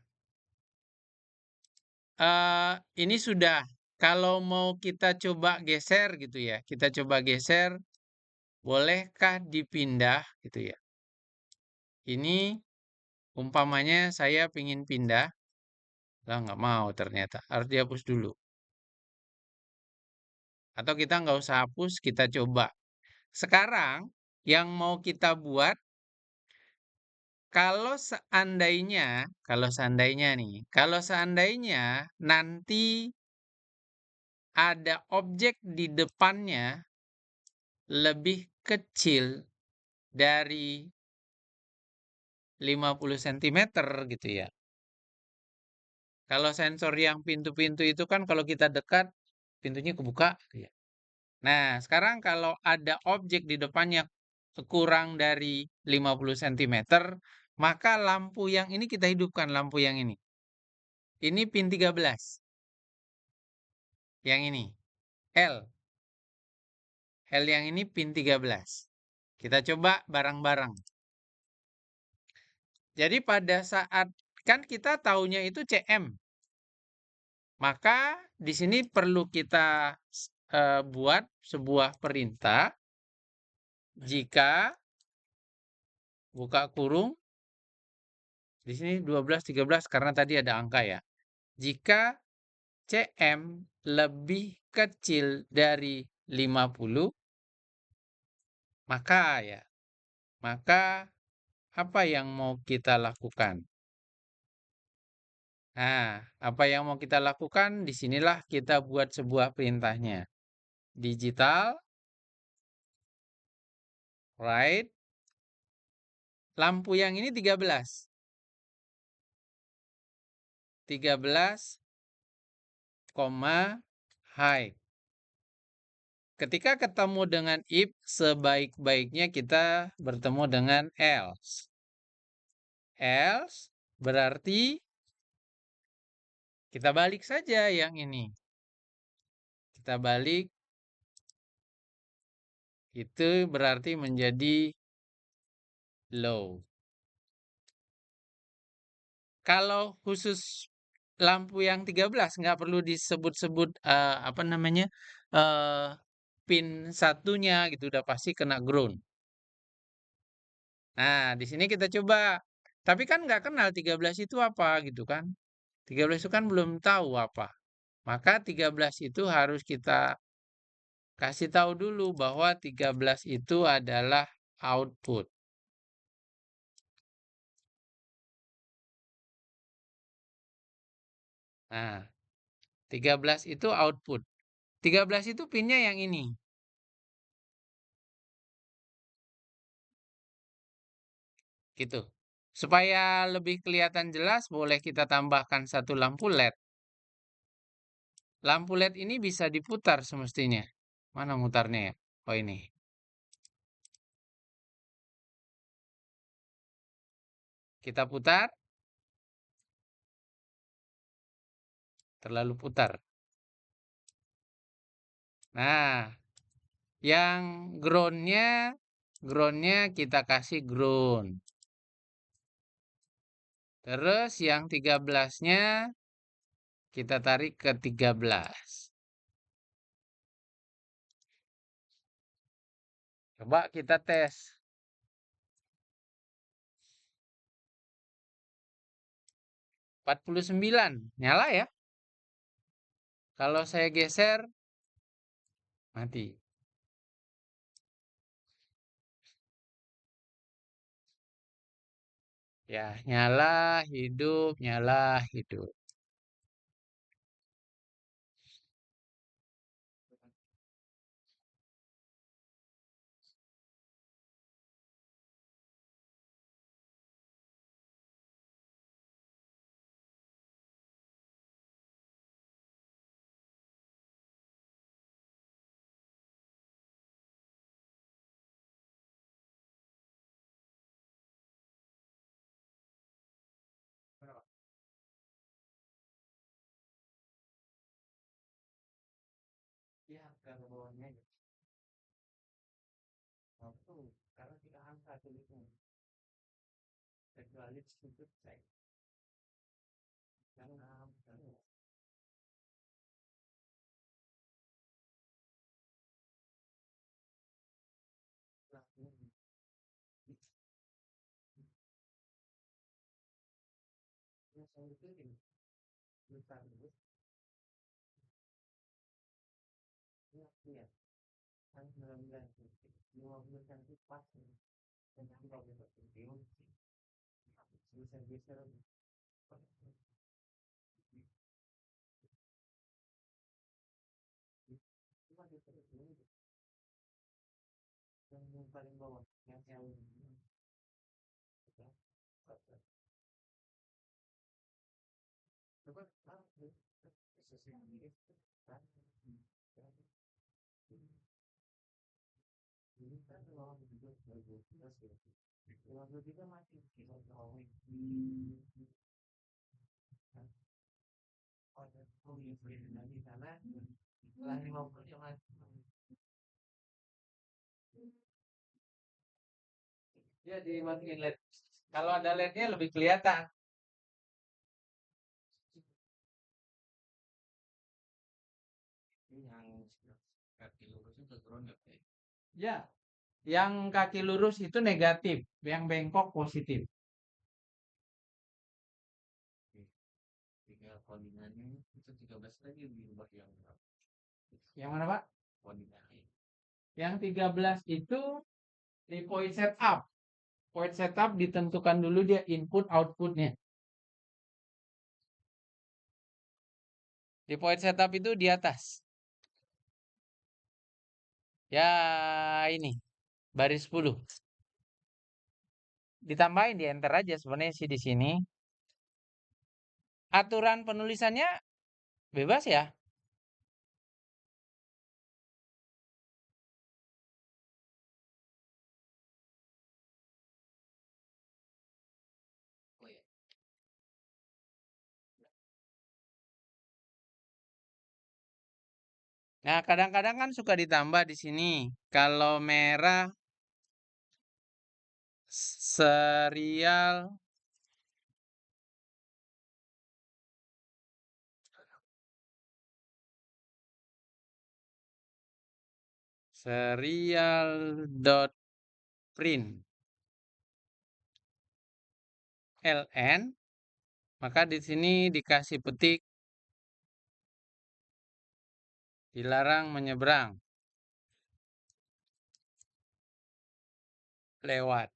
ini sudah. Kalau mau kita coba geser gitu ya, kita coba geser, bolehkah dipindah gitu ya? Ini umpamanya saya pingin pindah, lah nggak mau ternyata, harus dihapus dulu. Atau kita nggak usah hapus, kita coba. Sekarang yang mau kita buat, kalau seandainya nanti ada objek di depannya lebih kecil dari 50 cm gitu ya. Kalau sensor yang pintu-pintu itu kan kalau kita dekat, pintunya kebuka. Gitu ya. Nah, sekarang kalau ada objek di depannya kurang dari 50 cm, maka lampu yang ini kita hidupkan, lampu yang ini. Ini pin 13. Yang ini. L. L yang ini pin 13. Kita coba bareng-bareng. Jadi pada saat, kan kita taunya itu CM. Maka di sini perlu kita buat sebuah perintah jika buka kurung di sini 12 13 karena tadi ada angka ya. Jika CM lebih kecil dari 50 maka apa yang mau kita lakukan? Nah, apa yang mau kita lakukan? Disinilah kita buat sebuah perintahnya. Digital, right, lampu yang ini 13. 13, height. Ketika ketemu dengan if, sebaik-baiknya kita bertemu dengan else. Else berarti kita balik saja yang ini. Kita balik, itu berarti menjadi low. Kalau khusus lampu yang 13 nggak perlu disebut-sebut apa namanya pin satunya gitu udah pasti kena ground. Nah, di sini kita coba. Tapi kan nggak kenal 13 itu apa gitu kan. 13 itu kan belum tahu apa. Maka 13 itu harus kita kasih tahu dulu bahwa 13 itu adalah output. Nah, 13 itu output. 13 itu pinnya yang ini. Gitu. Supaya lebih kelihatan jelas, boleh kita tambahkan satu lampu LED. Lampu LED ini bisa diputar semestinya. Mana mutarnya ya? Oh ini. Kita putar. Terlalu putar. Nah, yang groundnya kita kasih ground. Terus yang 13-nya kita tarik ke 13. Coba kita tes. 49. Nyala ya? Kalau saya geser, mati. Ya, nyala, hidup, nyala, hidup. Ya, ke bawahnya aja. Satu, karena kita angkat itu. Kecuali sedikit cek. Jangan, jangan. Ya, saya itu ini. Bisa dulu. Ya, iya. Kan 19. 50 kan itu pas. Dan nanti kalau kita video, bisa geser. Cuma geser dulu. Yang paling bawah. Yang coba sesuai ini kan ini kan kalau juga 2012 ya 2023 masih kita tahu oh ya lagi sana setelah 50 ya mas ya dimatiin LED kalau ada LED-nya lebih kelihatan. Yang kaki lurus itu ground ya, yang kaki lurus itu negatif, yang bengkok positif. Tinggal codingannya itu 13 lagi diubah yang mana Pak? Codingannya. Yang 13 itu di point setup. Point setup ditentukan dulu dia input outputnya. Di point setup itu di atas. Ya, ini baris 10. Ditambahin di enter aja sebenarnya sih di sini. Aturan penulisannya bebas ya. Nah, kadang-kadang kan suka ditambah di sini. Kalau merah serial dot print ln, maka di sini dikasih petik dilarang menyeberang lewat.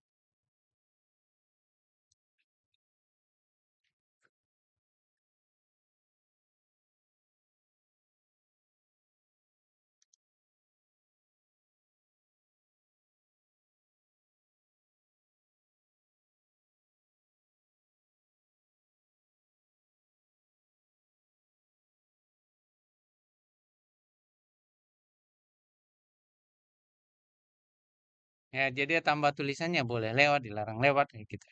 Ya, jadi tambah tulisannya boleh lewat, dilarang lewat kayak gitu.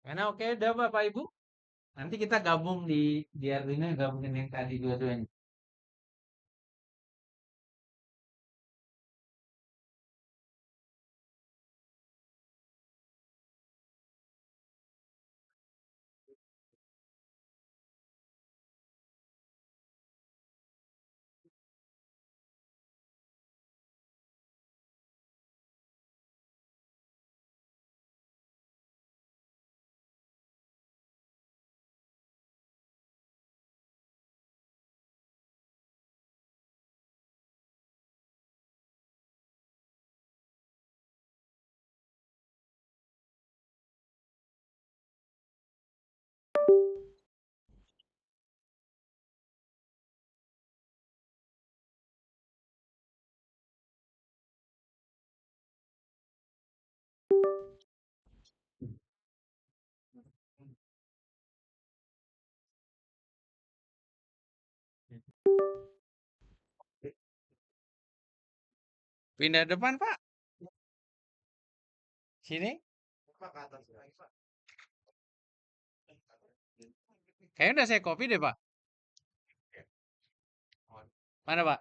Karena oke udah Bapak Ibu. Nanti kita gabung di Arduino, gabungin yang tadi dua-duanya. Pindah depan Pak. Sini. Kayaknya udah saya copy deh Pak. Mana Pak?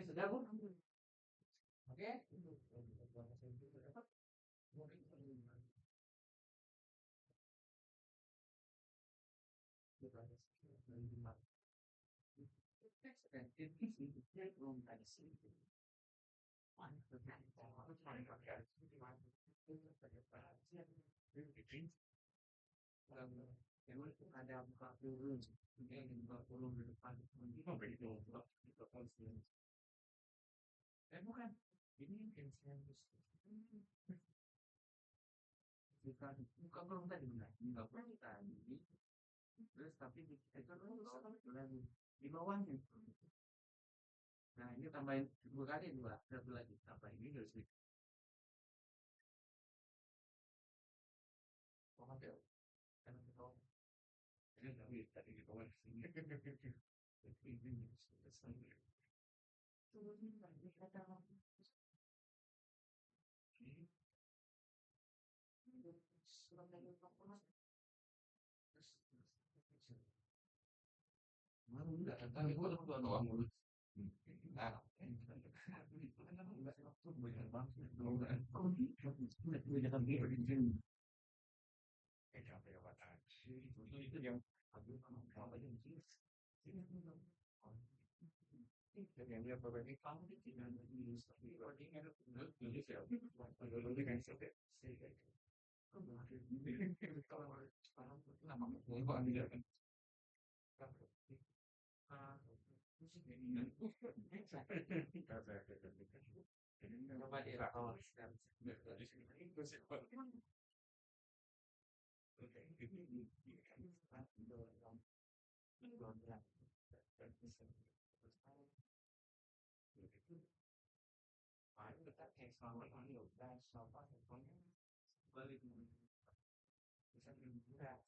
Sudah, Bu? Oke. Ada buka dulu, buka dulu di depan. Bukan, ini insentif. Bukan, buka belum tadi benar, buka belum tadi. Terus tapi di bawahnya. Nah ini tambahin 2 kali 2, satu lagi tambahin ini harus di. Oh, oke. Karena kita ini tadi di bawah sini. Ini selesai. Turunin lagi kata yang dia berbagi kamu dengan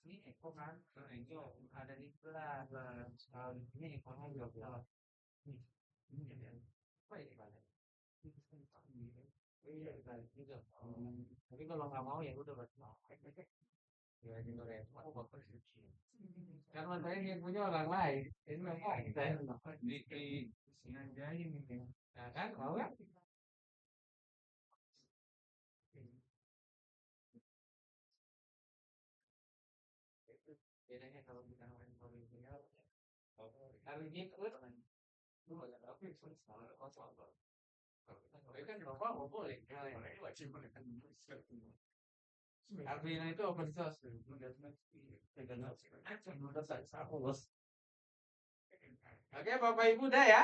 ini Eko kan, Eko ada di kelas. Ini Eko juga bilang, ini apa ini kan? Iya, juga. Tapi kalau nggak mau ya udah berarti mau. Ya gitu deh. Aku bakal suci. Karena saya yang punya orang lain, ini memang saya di sengajain ini. Nah kan, mau kan? Bedanya kalau kita main politik, kalau ini terus, lu nggak tahu itu salah kosong. Kalau kan apa mau boleh, wajib kan. Arduino itu open source. Oke, Bapak Ibu udah ya.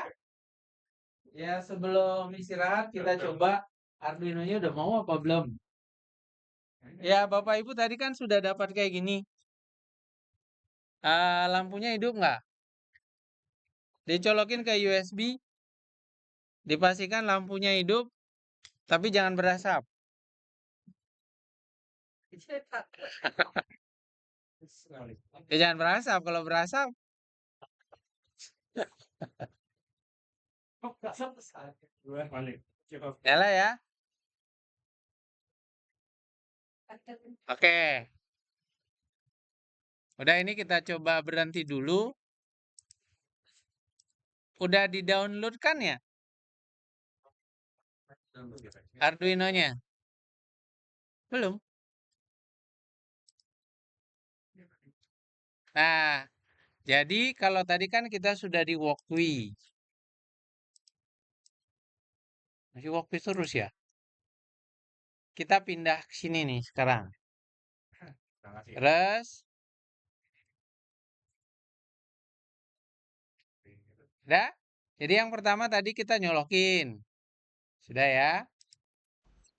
Ya sebelum istirahat kita coba Arduino-nya udah mau apa belum? Ya Bapak Ibu tadi kan sudah dapat kayak gini. Lampunya hidup nggak? Dicolokin ke USB, dipastikan lampunya hidup, tapi jangan berasap. Ya jangan berasap, kalau berasap. Nyala ya. Oke. Udah ini kita coba berhenti dulu. Udah di-download kan ya? Arduino-nya? Belum. Nah, jadi kalau tadi kan kita sudah di Walkwi. Masih Walkwi terus ya? Kita pindah ke sini nih sekarang. Terus. Udah? Jadi yang pertama tadi kita nyolokin. Sudah ya?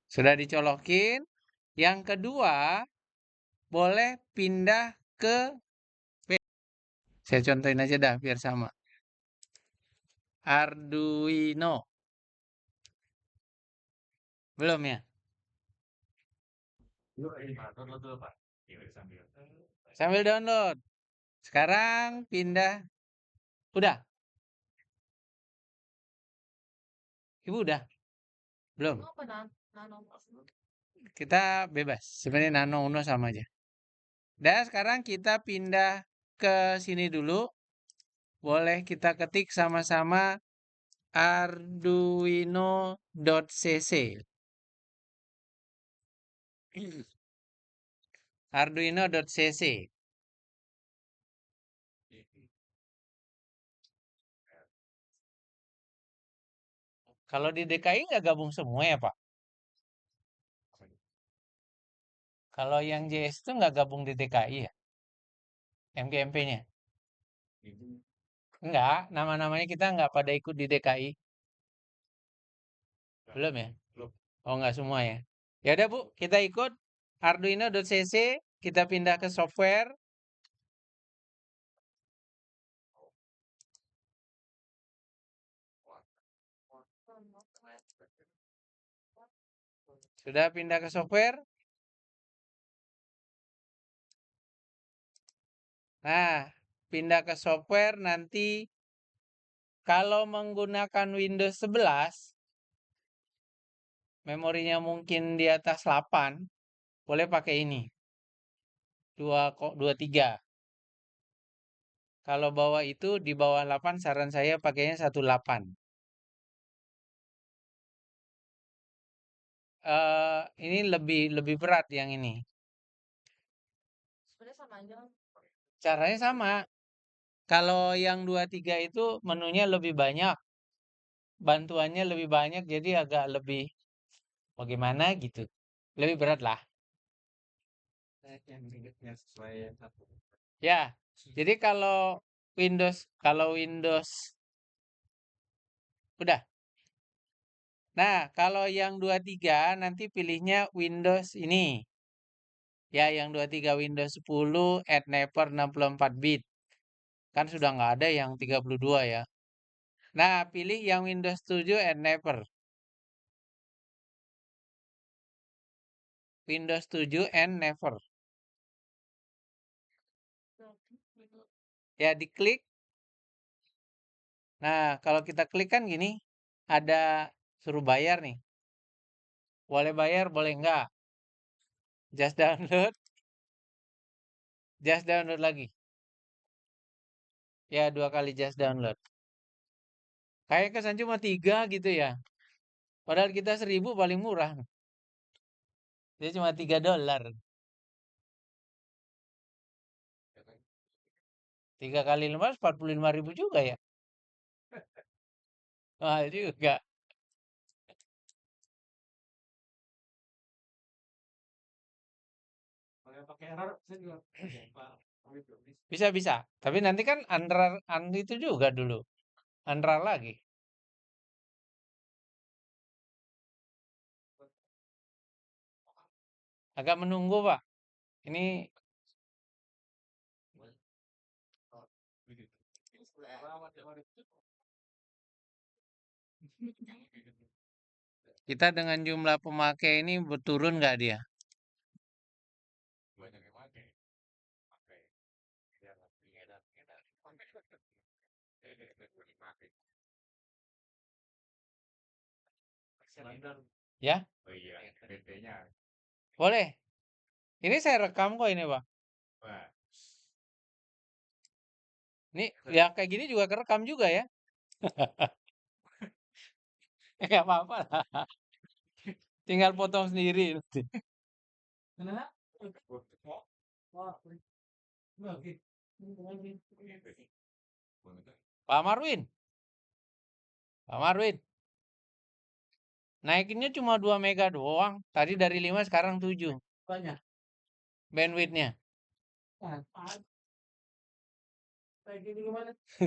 Sudah dicolokin. Yang kedua, boleh pindah ke... Saya contohin aja dah biar sama. Arduino. Belum ya? Sambil download. Sekarang pindah. Udah? Ibu udah? Belum? Apa nano? Kita bebas. Sebenarnya Nano Uno sama aja. Dan sekarang kita pindah ke sini dulu. Boleh kita ketik sama-sama arduino.cc. Arduino.cc. Kalau di DKI nggak gabung semua ya, Pak? Kalau yang JS itu nggak gabung di DKI ya? MGMP-nya? Enggak, nama-namanya kita nggak pada ikut di DKI. Belum ya? Oh, nggak semua ya? Ya udah Bu, kita ikut arduino.cc, kita pindah ke software. Sudah pindah ke software? Nah, pindah ke software nanti kalau menggunakan Windows 11, memorinya mungkin di atas 8, boleh pakai ini. 23. Kalau bawah itu di bawah 8 saran saya pakainya 18. Ini lebih berat yang ini. Sebenarnya sama aja. Caranya sama. Kalau yang 23 itu menunya lebih banyak, bantuannya lebih banyak, jadi agak lebih bagaimana gitu. Lebih berat lah. Ya, jadi kalau Windows udah. Nah, kalau yang 23 nanti pilihnya Windows ini. Ya, yang 23 Windows 10 add never 64 bit. Kan sudah nggak ada yang 32 ya. Nah, pilih yang Windows 7 add never. Windows 7 and never. Ya, diklik. Nah, kalau kita klik kan gini, ada suruh bayar nih. Boleh bayar, boleh enggak. Just download. Just download lagi. Ya, 2 kali just download. Kayak kesan cuma 3 gitu ya. Padahal kita 1000 paling murah. Dia cuma $3. 3 kali 15, 45.000 juga ya. Mahal juga. Bisa. Tapi nanti kan Android itu juga dulu. Android lagi. Agak menunggu, Pak. Ini kita dengan jumlah pemakai ini berturun nggak dia? Ya, boleh. Ini saya rekam kok ini, Pak. Ini ya kayak gini juga kerekam juga ya. Nggak apa-apa lah. Tinggal potong sendiri. Pak Marwin. Pak Marwin. Naikinnya cuma 2 mega doang. Tadi dari 5 sekarang 7. Banyak. Bandwidthnya.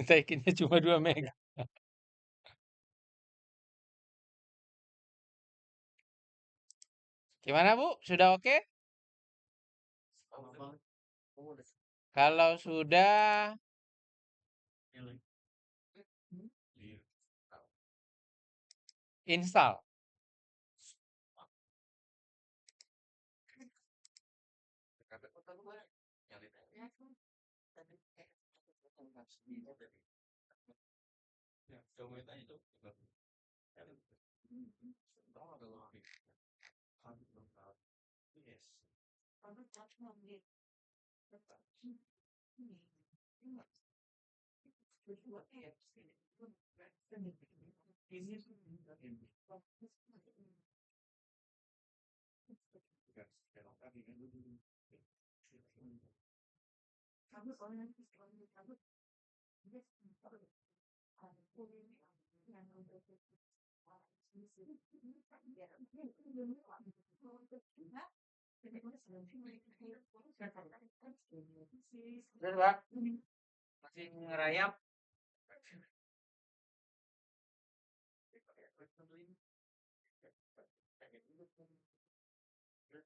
Naikinnya cuma 2 mega. Gimana Bu? Sudah oke? Kalau sudah install. Bener, Pak? Masih ngerayap.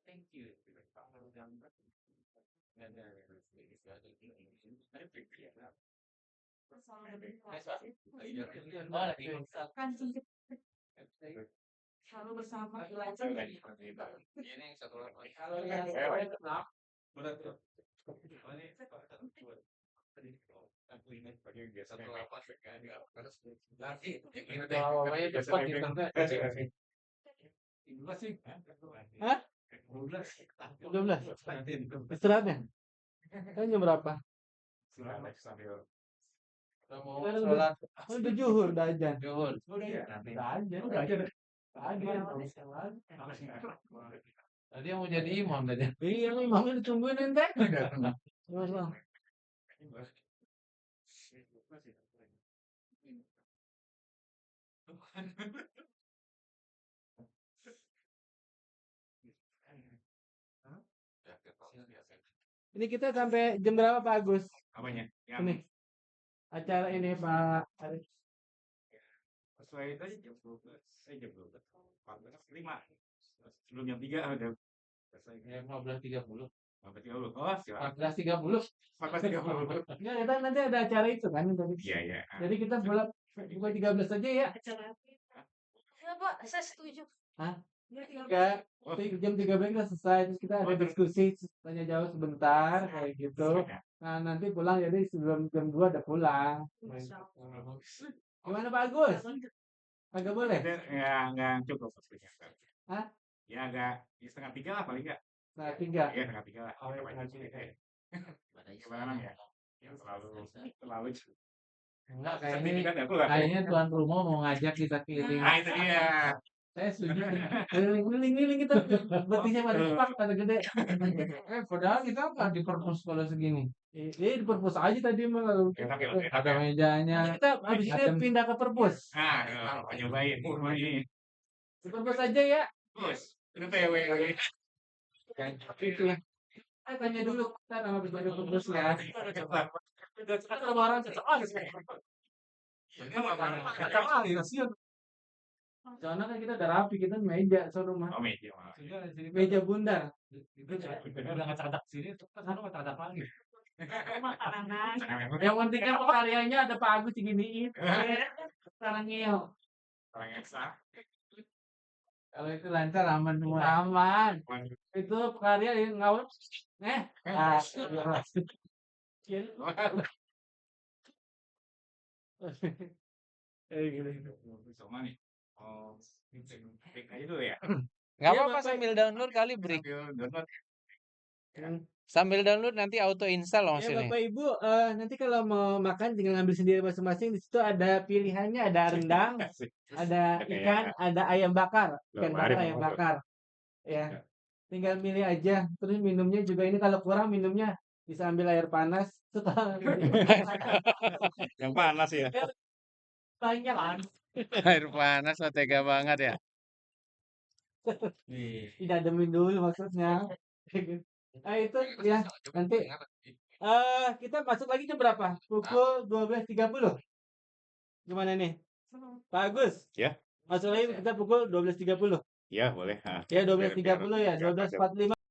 Thank you. Selalu bersama ini satu lagi. Kalau yang Hah? 12. Istirahatnya? Kan jam berapa? Sholat udah zuhur, udah azan. Zuhur. Udah azan. Udah azan. Tadi yang mau jadi imam tadi. Iya, imamnya ditungguin ente. Masalah. Ini kita sampai jam berapa Pak Agus? Apanya? Ini acara ini Pak Arif. Sesuai tadi jam 12. Jam 12. 14.05. Sebelum jam 3 udah selesai. 15.30. 14.30. Oh, silakan. 14.30. 14.30. Ya, kita nanti ada acara itu kan tadi. Iya, iya. Jadi kita buka 13 aja ya. Ya Pak, saya setuju. Hah? Ya, Enggak, jam 13 kita selesai, terus kita ada diskusi, tanya jawab sebentar, kayak gitu. Nah, nanti pulang, jadi sebelum jam 2 udah pulang. Gimana Pak Agus? Agak boleh? Ya, nggak cukup waktunya. Hah? Ya, agak ya, 2:30 lah paling nggak. Nah, 3. Ya, 2:30 lah. Gimana ya? Ya, terlalu Enggak, sertifikat ya, kayaknya tuan rumah mau ngajak kita keliling. Nah, itu dia. Saya setuju. Keliling kita. Betisnya pada cepak, pada gede. Padahal kita nggak di perpus kalau segini. Di perpus aja tadi mah kalau ada mejanya. Kita habis ini pindah ke perpus. Nah, nyobain. Di perpus aja ya. Terus, itu PW lagi. Itu ya. Tanya dulu kita nama berbagai perpus ya. Kita sama orang sesuatu. Soalnya kan kita udah rapi, kita meja rumah. Oh, meja. Meja bundar. Udah nggak cadak sini, sana nggak cadak lagi. Yang penting kan karyanya ada Pak Agus diginiin. Sekarang ngeel. Orang yang sah. Kalau itu lancar aman semua. Aman. Itu karya yang ngawur. Sama nih. Oh, break aja dulu ya. Nggak apa-apa sambil download kali break. Sambil download nanti auto install loh Ya hasilnya. Bapak Ibu, nanti kalau mau makan tinggal ngambil sendiri masing-masing. Di situ ada pilihannya, ada rendang, ada ikan, ada ayam bakar, ikan bakar, ayam bakar. Ya, tinggal milih aja. Terus minumnya juga ini kalau kurang minumnya bisa ambil air panas. Yang panas ya. Banyak kan? Air panas mah tega banget ya. Didademin dulu maksudnya. Nah itu ya nanti kita masuk lagi jam berapa? Pukul 12.30. Gimana nih? Pak Agus? Ya. Masuk lagi kita pukul 12.30. Ya, boleh. Ya 12.30 ya, 12.45.